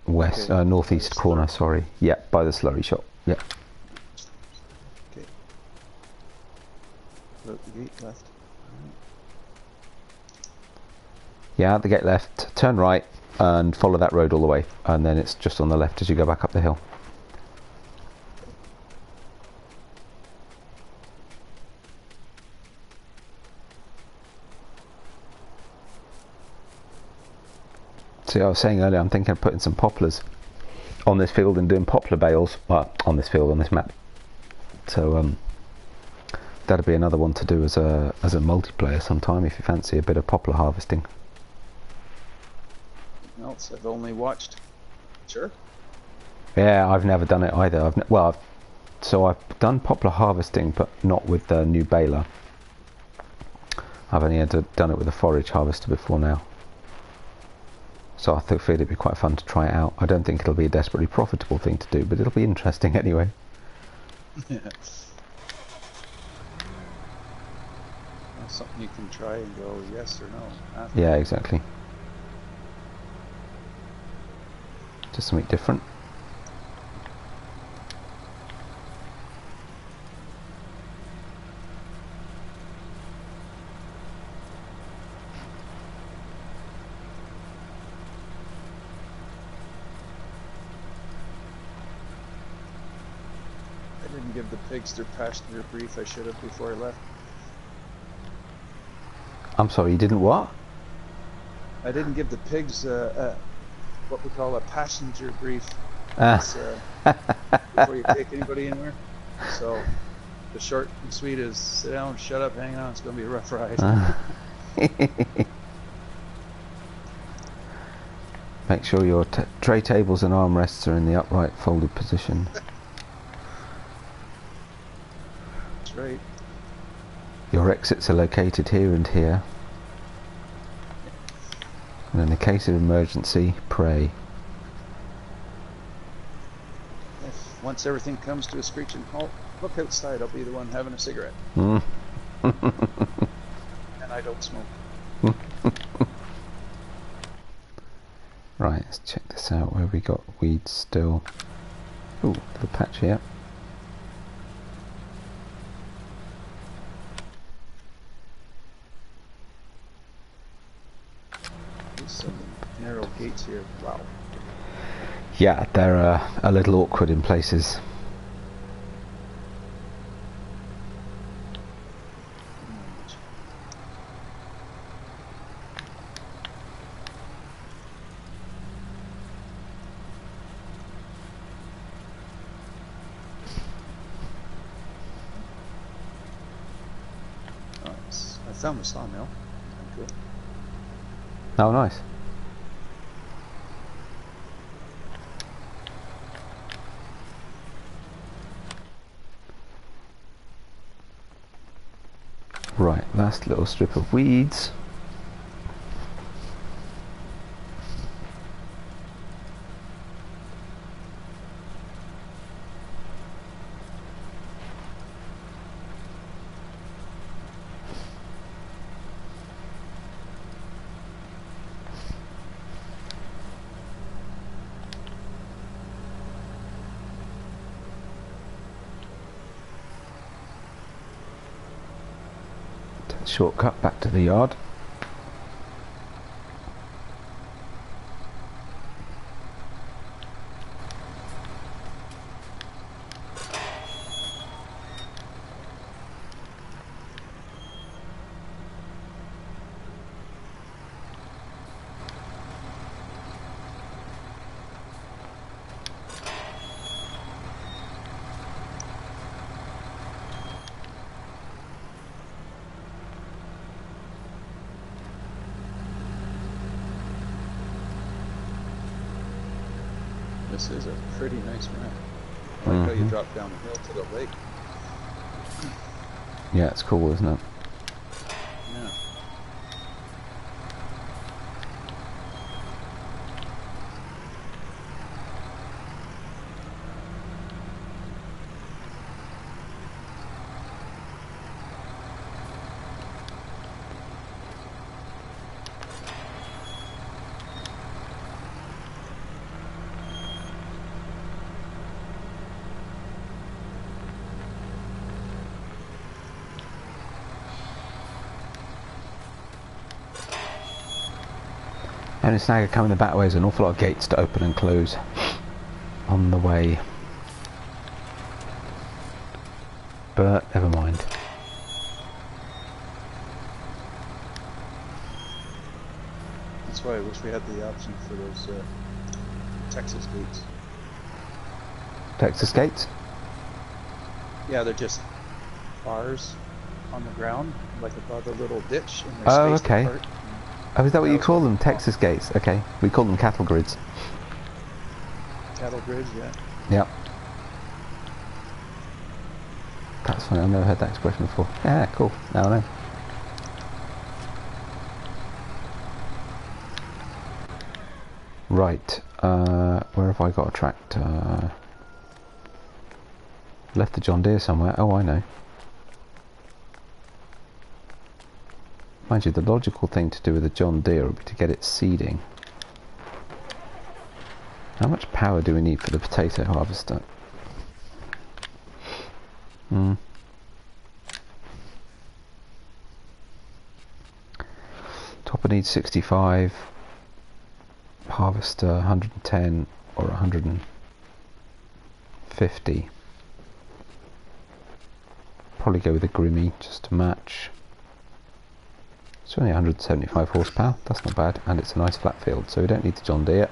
west, okay. Northeast corner, sorry. Yeah, by the slurry shop. Yeah. Okay. Look, the gate left. Yeah, at the gate left, turn right and follow that road all the way, and then it's just on the left as you go back up the hill. See, I was saying earlier, I'm thinking of putting some poplars on this field and doing poplar bales, on this field, on this map. So that'll be another one to do as a multiplayer sometime if you fancy a bit of poplar harvesting. Else I've only watched. Sure. Yeah, I've never done it either. I've done poplar harvesting, but not with the new baler. I've only done it with a forage harvester before now. So I feel it'd be quite fun to try it out. I don't think it'll be a desperately profitable thing to do, but it'll be interesting anyway. Yeah. That's something you can try and go yes or no after. Yeah, exactly. Just something different. I didn't give the pigs their passenger brief I should have before I left. I'm sorry, you didn't what? I didn't give the pigs what we call a passenger brief before you take anybody anywhere. So the short and sweet is sit down, shut up, hang on, it's going to be a rough ride. Make sure your tray tables and armrests are in the upright folded position. That's right. Your exits are located here and here. And in the case of emergency, pray. Once everything comes to a screeching halt, look outside, I'll be the one having a cigarette. Mm. And I don't smoke. Right, let's check this out where we got weeds still. Ooh, little patch here. Some narrow gates here. Wow. Yeah, they're a little awkward in places. found the sawmill. Cool. Oh, nice. Right, last little strip of weeds. Shortcut back to the yard. This is a pretty nice ramp. I like how you drop down the hill to the lake. Yeah, it's cool, isn't it? Yeah. And a snagger coming the back way, there's an awful lot of gates to open and close on the way. But never mind. That's why I wish we had the option for those Texas gates. Texas gates? Yeah, they're just bars on the ground, like above a little ditch. And they're Oh, spaced okay. apart. Oh, is that what you call them? Texas gates? Okay. We call them cattle grids. Cattle grids, yeah. Yep. That's funny, I've never heard that expression before. Yeah, cool. Now I know. Right. Where have I got a tractor? Left the John Deere somewhere. Oh, I know. Mind you, the logical thing to do with a John Deere would be to get it seeding. How much power do we need for the potato harvester? Topper needs 65. Harvester 110 or 150. Probably go with a Grimmy just to match. It's only 175 horsepower, that's not bad, and it's a nice flat field, so we don't need the John Deere.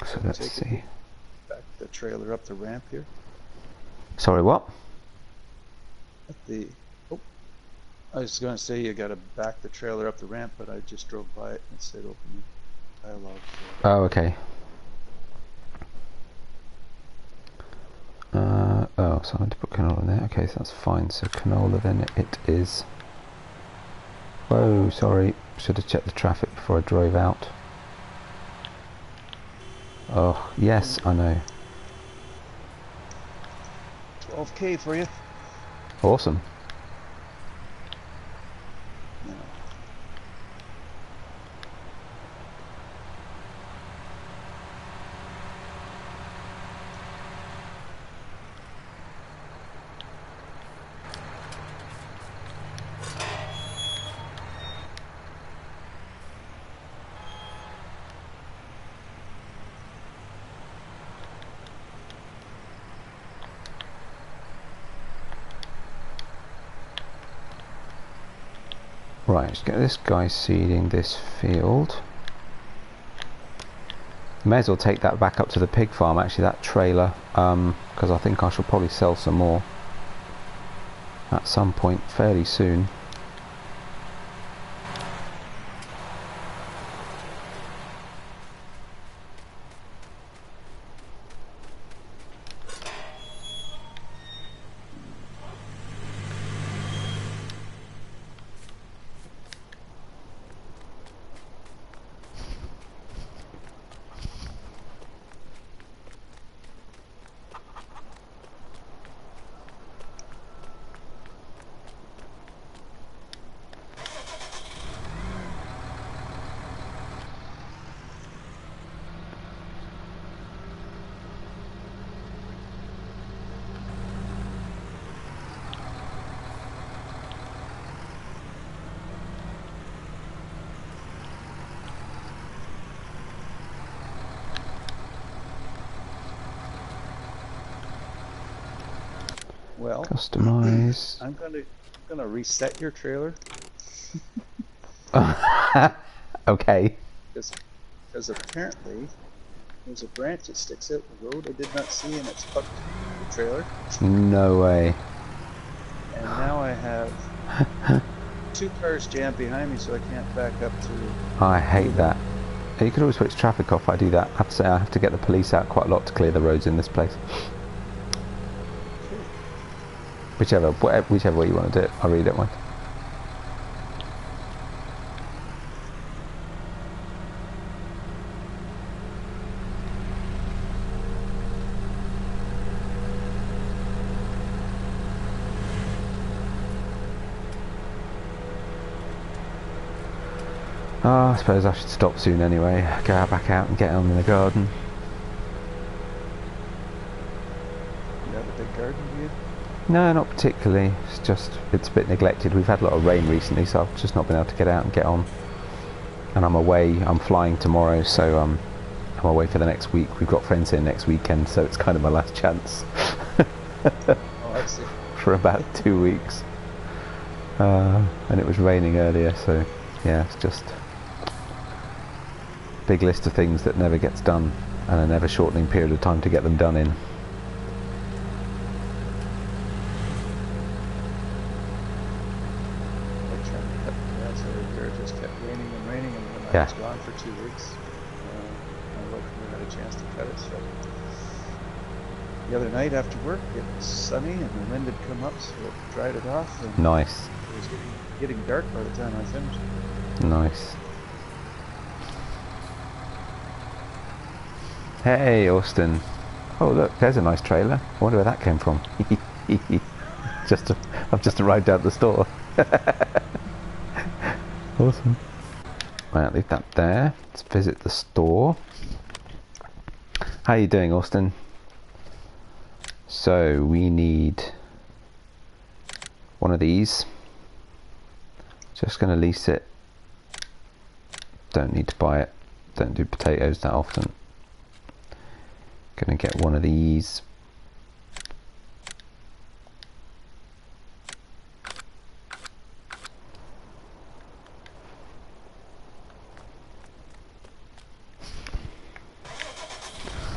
So let's see. Back the trailer up the ramp here. Sorry, what? At the I was going to say you got to back the trailer up the ramp, but I just drove by it and it said open the dialogue. So. Oh, okay. Oh, so I had to put canola in there. Okay, so that's fine. So canola then it is. Whoa, sorry. Should have checked the traffic before I drove out. Oh, yes, I know. 12K for you. Awesome. Yeah. Right, let's get this guy seeding this field. May as well take that back up to the pig farm, actually, that trailer, because I think I shall probably sell some more at some point fairly soon. Well, Customize. I'm gonna reset your trailer Okay. because apparently there's a branch that sticks out the road I did not see, and it's hooked to the trailer. No way. And now I have 2 cars jammed behind me, so I can't back up to. I hate that. You could always switch traffic off. I do that. I have to say I have to get the police out quite a lot to clear the roads in this place. Whichever way you want to do it, I really don't mind. Oh, I suppose I should stop soon anyway. Go back out and get on in the garden. You have a big garden, do you? No, not particularly. It's a bit neglected. We've had a lot of rain recently, so I've just not been able to get out and get on. And I'm away. I'm flying tomorrow, so I'm away for the next week. We've got friends here next weekend, so it's kind of my last chance. Oh, I see. For about 2 weeks. And it was raining earlier, so yeah, it's just big list of things that never gets done, and a never shortening period of time to get them done in. It's gone for 2 weeks. My wife never had a chance to cut it, so the other night after work it was sunny and the wind had come up, so it dried it off, and nice. It was getting dark by the time I finished. Nice. Hey Austin. Oh look, there's a nice trailer. I wonder where that came from. I've just arrived at the store. Awesome. Right, leave that there. Let's visit the store. How are you doing, Austin? So we need one of these. Just going to lease it. Don't need to buy it. Don't do potatoes that often. Going to get one of these.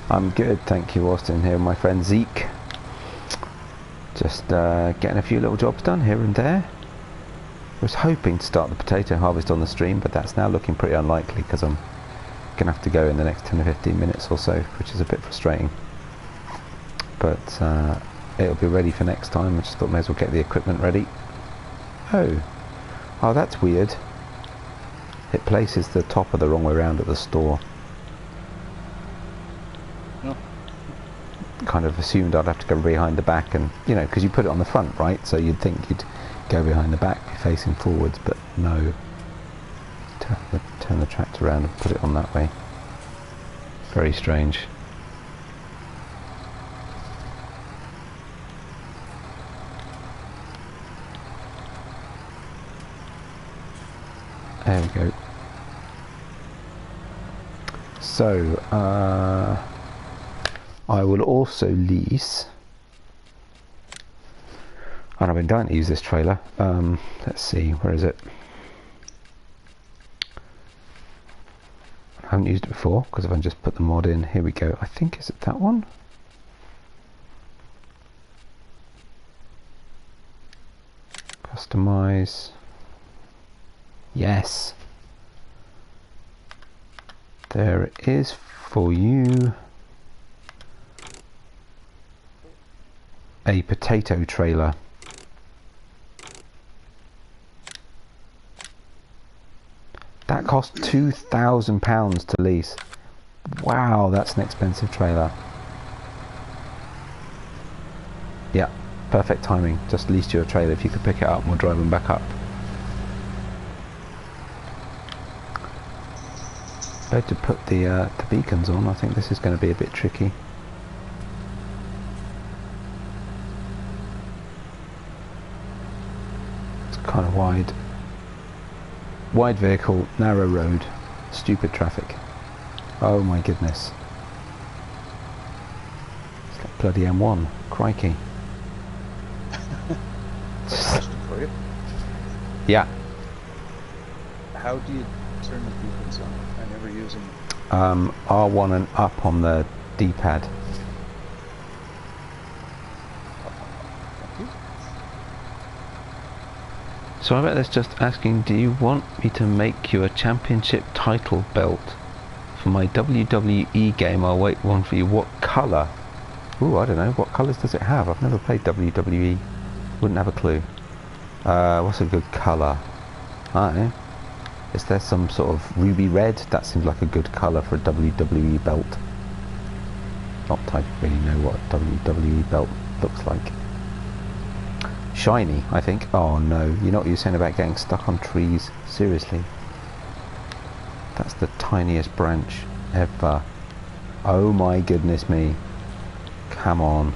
I'm good, thank you, Austin. Here with my friend Zeke. Just getting a few little jobs done here and there. I was hoping to start the potato harvest on the stream, but that's now looking pretty unlikely because I'm going to have to go in the next 10 or 15 minutes or so, which is a bit frustrating. But it'll be ready for next time. I just thought may as well get the equipment ready. Oh, that's weird. It places the topper the wrong way around at the store. Kind of assumed I'd have to go behind the back, and you know, because you put it on the front, right? So you'd think you'd go behind the back facing forwards, but no. Turn the tractor around and put it on that way. Very strange. There we go. So I will also lease, and I've been dying to use this trailer. Let's see, where is it? haven't used it before because I've just put the mod in. Here we go. I think, is it that one? Customize. Yes. There it is for you. A potato trailer. That cost £2,000 to lease. Wow, that's an expensive trailer. Yeah, perfect timing. Just leased you a trailer. If you could pick it up, we'll drive them back up. Better to put the beacons on. I think this is going to be a bit tricky. It's kind of wide. Wide vehicle, narrow road, stupid traffic. Oh my goodness. It's like bloody M1. Crikey. Question for you. Yeah. How do you turn the beacons on? I never use them. R1 and up on the D-pad. Thank you. So I bet that's just asking, do you want me to make you a championship title belt for my WWE game? I'll wait one for you. What colour? Ooh, I don't know. What colours does it have? I've never played WWE. Wouldn't have a clue. What's a good colour? I don't know. Is there some sort of ruby red? That seems like a good colour for a WWE belt. Not that I really know what a WWE belt looks like. Shiny, I think. Oh no, you know what you're saying about getting stuck on trees? Seriously. That's the tiniest branch ever. Oh my goodness me. Come on.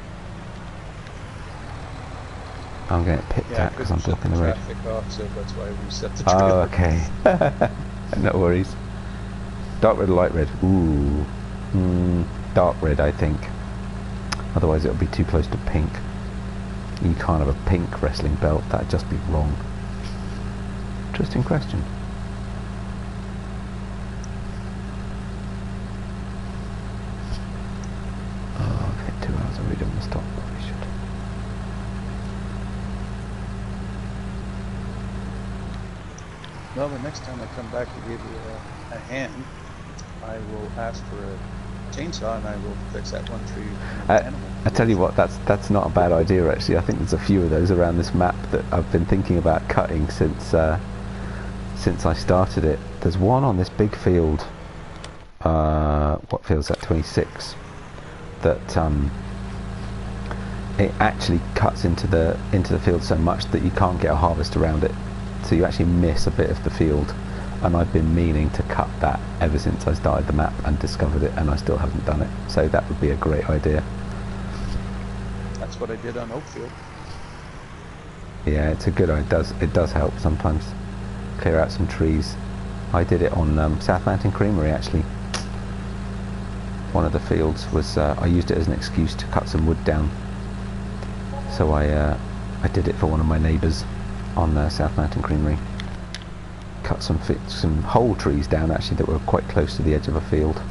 I'm going to pit that because I'm blocking the road. Off, so that's why we set the trailer. Oh, okay. No worries. Dark red or light red? Ooh. Dark red, I think. Otherwise it'll be too close to pink. You can't have a pink wrestling belt. That'd just be wrong. Interesting question. Oh, I've hit 2 hours. I really don't want to stop. Probably should. Well, the next time I come back to give you a hand, I will ask for a chainsaw and I will fix that one tree. I tell you what, that's not a bad idea actually. I think there's a few of those around this map that I've been thinking about cutting since I started it. There's one on this big field. What field's that? 26. That it actually cuts into the field so much that you can't get a harvest around it. So you actually miss a bit of the field, and I've been meaning to cut that ever since I started the map and discovered it, and I still haven't done it. So that would be a great idea. That's what I did on Oakfield. Yeah, it's a good idea. It does help sometimes clear out some trees. I did it on South Mountain Creamery actually. One of the fields was I used it as an excuse to cut some wood down. So I did it for one of my neighbours on South Mountain Creamery. Cut some whole trees down actually that were quite close to the edge of a field.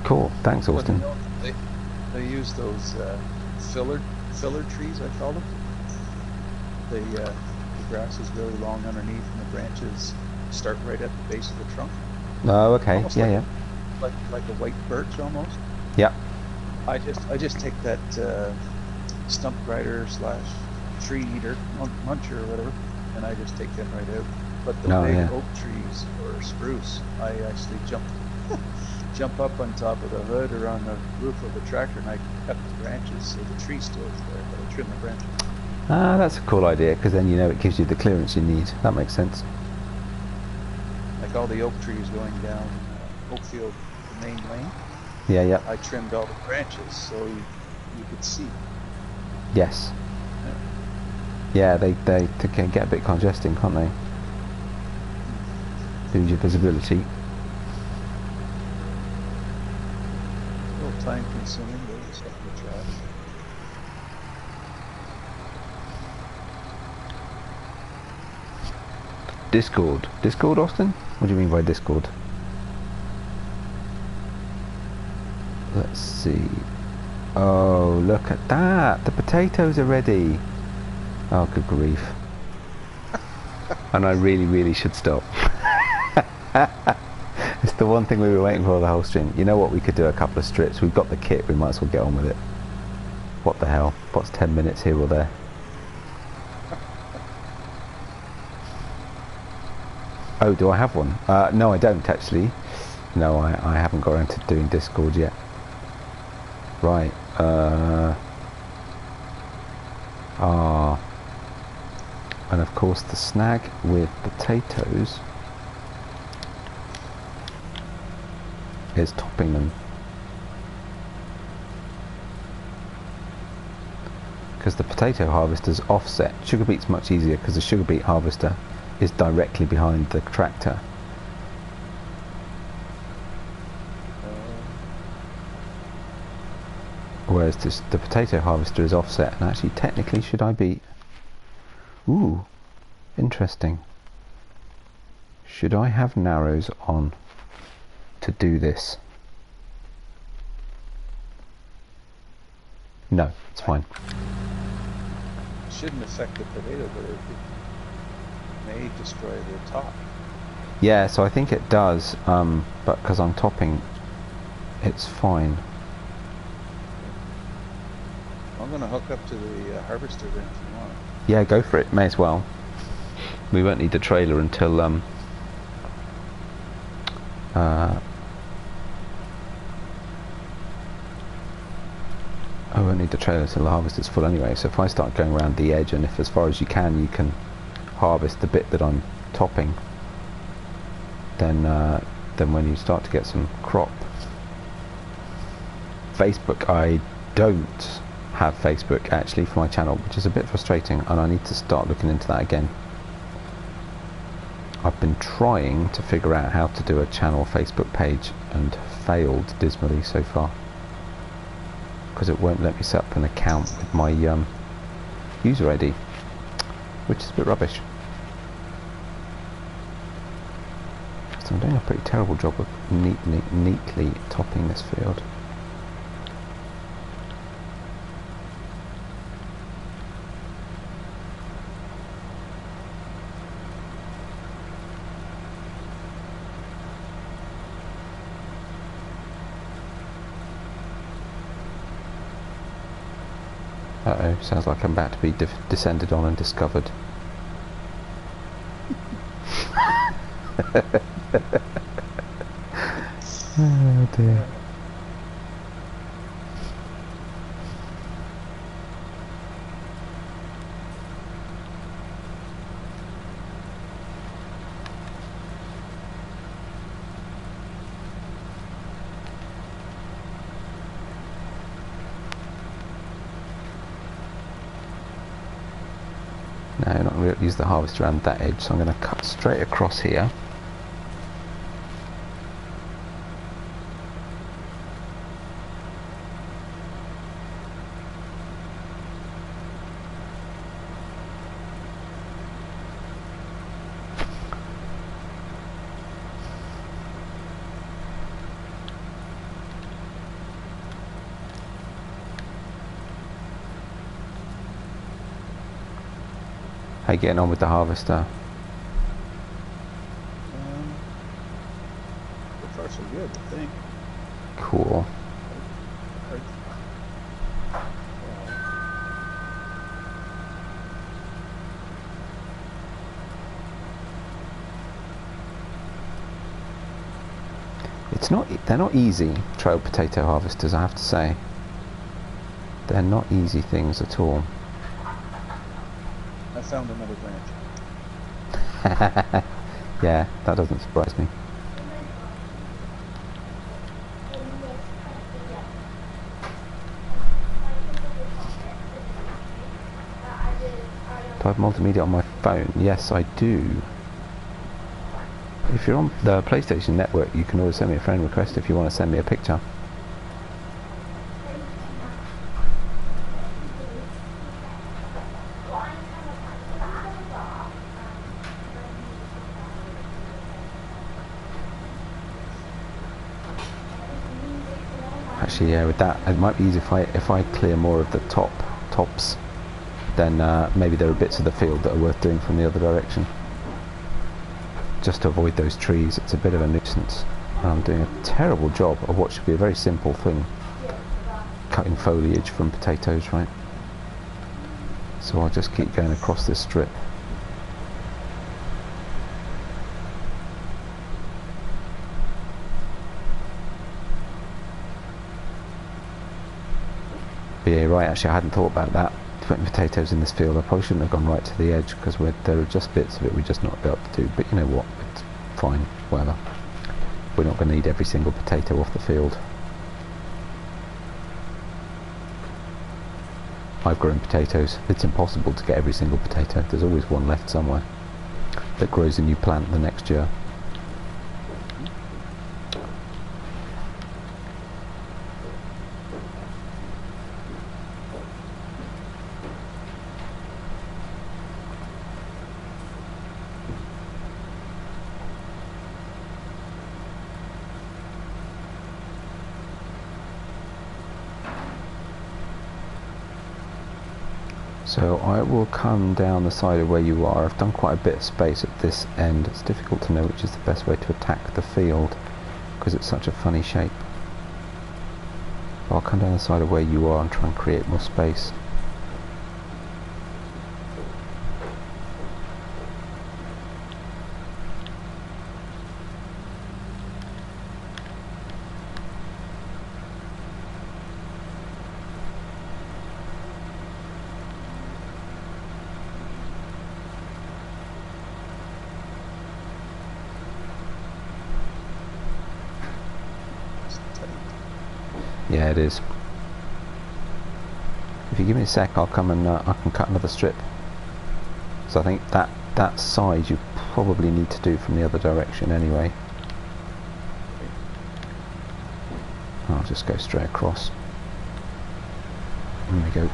Cool, thanks Austin. But, you know, they use those filler trees, I call them. The grass is really long underneath and the branches start right at the base of the trunk. Oh, okay. Almost yeah. Like a white birch almost. Yeah. I just take that stump grinder / tree eater, muncher or whatever, and I just take them right out. But the big oak trees or spruce, I actually jump up on top of the hood or on the roof of the tractor and I cut the branches so the tree still is there, but I trim the branches. Ah, that's a cool idea because then you know it gives you the clearance you need. That makes sense. Like all the oak trees going down Oakfield, the main lane. Yeah. I trimmed all the branches so you could see. Yes. Yeah, they can get a bit congesting, can't they? Lose your visibility. A little time consuming, but it's stuff in the trash. Discord, Austin? What do you mean by Discord? Let's see. Oh, look at that! The potatoes are ready! Oh, good grief. And I really, really should stop. It's the one thing we were waiting for the whole stream. You know what, we could do a couple of strips. We've got the kit, we might as well get on with it. What the hell? What's 10 minutes here or there? Oh, do I have one? No, I don't actually. No, I haven't got around to doing Discord yet. Right. And of course the snag with potatoes is topping them. Because the potato harvester's offset. Sugar beet's much easier because the sugar beet harvester is directly behind the tractor. Whereas the potato harvester is offset, and actually technically should I be... Ooh, interesting. Should I have narrows on to do this? No, it's fine. It shouldn't affect the potato, but it may destroy the top. Yeah, so I think it does, but because I'm topping, it's fine. I'm going to hook up to the harvester then if you want. Yeah, go for it, may as well. We won't need the trailer until I won't need the trailer until the harvest is full anyway, so if I start going around the edge, and if as far as you can harvest the bit that I'm topping, then when you start to get some crop. Facebook, I don't have Facebook actually for my channel, which is a bit frustrating, and I need to start looking into that again. I've been trying to figure out how to do a channel Facebook page and failed dismally so far, because it won't let me set up an account with my user ID, which is a bit rubbish. So I'm doing a pretty terrible job of neatly topping this field. Uh-oh, sounds like I'm about to be descended on and discovered. Oh dear. No, not going to use the harvester around that edge, so I'm going to cut straight across here. How you getting on with the harvester? So far so good, I think. Cool. They're not easy, trail potato harvesters, I have to say. They're not easy things at all. I found another branch. Yeah, that doesn't surprise me. Do I have multimedia on my phone? Yes, I do. If you're on the PlayStation Network, you can always send me a friend request if you want to send me a picture. Actually, yeah, with that, it might be easy if I clear more of the tops, then maybe there are bits of the field that are worth doing from the other direction. Just to avoid those trees. It's a bit of a nuisance. I'm doing a terrible job of what should be a very simple thing. Cutting foliage from potatoes, right? So I'll just keep going across this strip. But yeah, right, actually I hadn't thought about that. Putting potatoes in this field, I probably shouldn't have gone right to the edge, because there are just bits of it we're just not able to do. But you know what, it's fine, whatever. We're not going to need every single potato off the field. I've grown potatoes. It's impossible to get every single potato. There's always one left somewhere that grows a new plant the next year. So I will come down the side of where you are. I've done quite a bit of space at this end. It's difficult to know which is the best way to attack the field because it's such a funny shape. But I'll come down the side of where you are and try and create more space. Yeah, it is. If you give me a sec, I'll come and I can cut another strip. So I think that side you probably need to do from the other direction anyway. I'll just go straight across. There we go.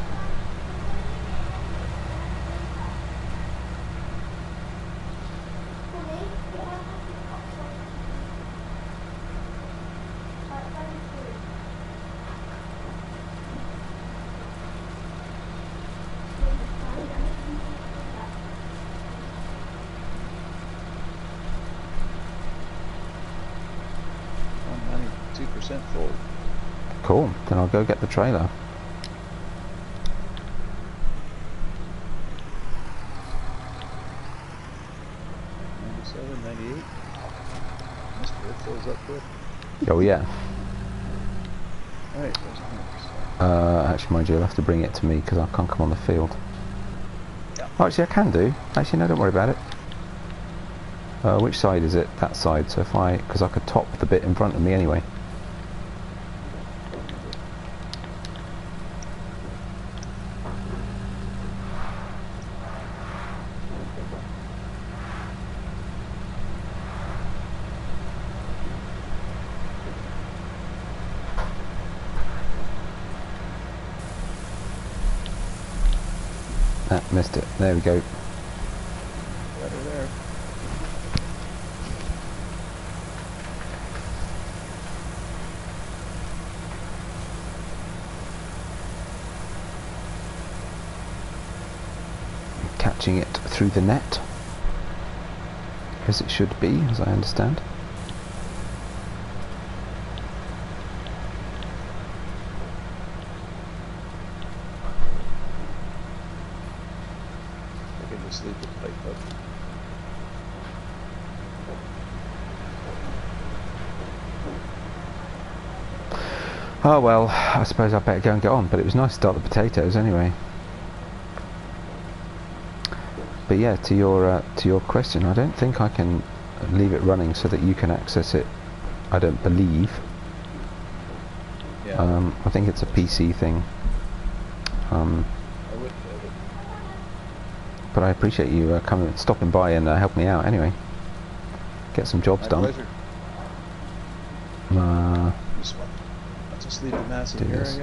Full. Cool, then I'll go get the trailer. 97, 98. Mr. It fills up good. Oh yeah. Alright, there's a Actually, mind you, you'll have to bring it to me because I can't come on the field. Yeah. Oh, actually, I can do. Actually, no, don't worry about it. Which side is it? That side. So because I could top the bit in front of me anyway. Missed it. There we go. Got her there. Catching it through the net, as it should be, as I understand. Leave the pipe up. Oh well, I suppose I better go and get on, but it was nice to start the potatoes anyway. But yeah, to your question, I don't think I can leave it running so that you can access it. I don't believe. Yeah. I think it's a PC thing. But I appreciate you stopping by and helping me out anyway. Get some jobs done. Pleasure. I'll just leave the massive here, I guess.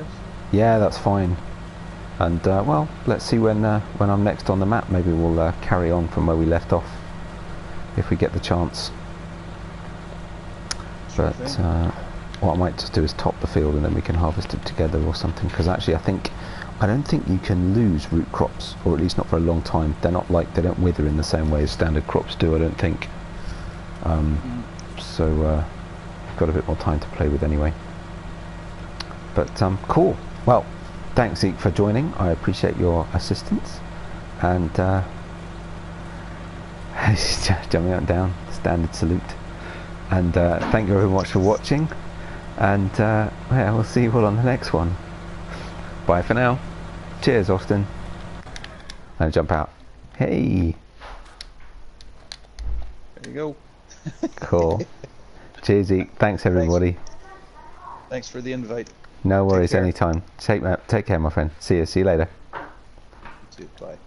Yeah, that's fine. And well, let's see when I'm next on the map. Maybe we'll carry on from where we left off, if we get the chance. Sure but thing. what I might just do is top the field and then we can harvest it together or something, because actually I don't think you can lose root crops, or at least not for a long time. They're not like, they don't wither in the same way as standard crops do, I don't think. So I've got a bit more time to play with anyway. But cool. Well, thanks Zeke for joining. I appreciate your assistance. And jumping up and down, standard salute. And thank you very much for watching. And yeah, we'll see you all on the next one. Bye for now. Cheers, Austin. And jump out. Hey. There you go. Cool. Cheers, Zeke. Thanks, everybody. Thanks for the invite. No worries, anytime. Take care, my friend. See you later. You too. Bye.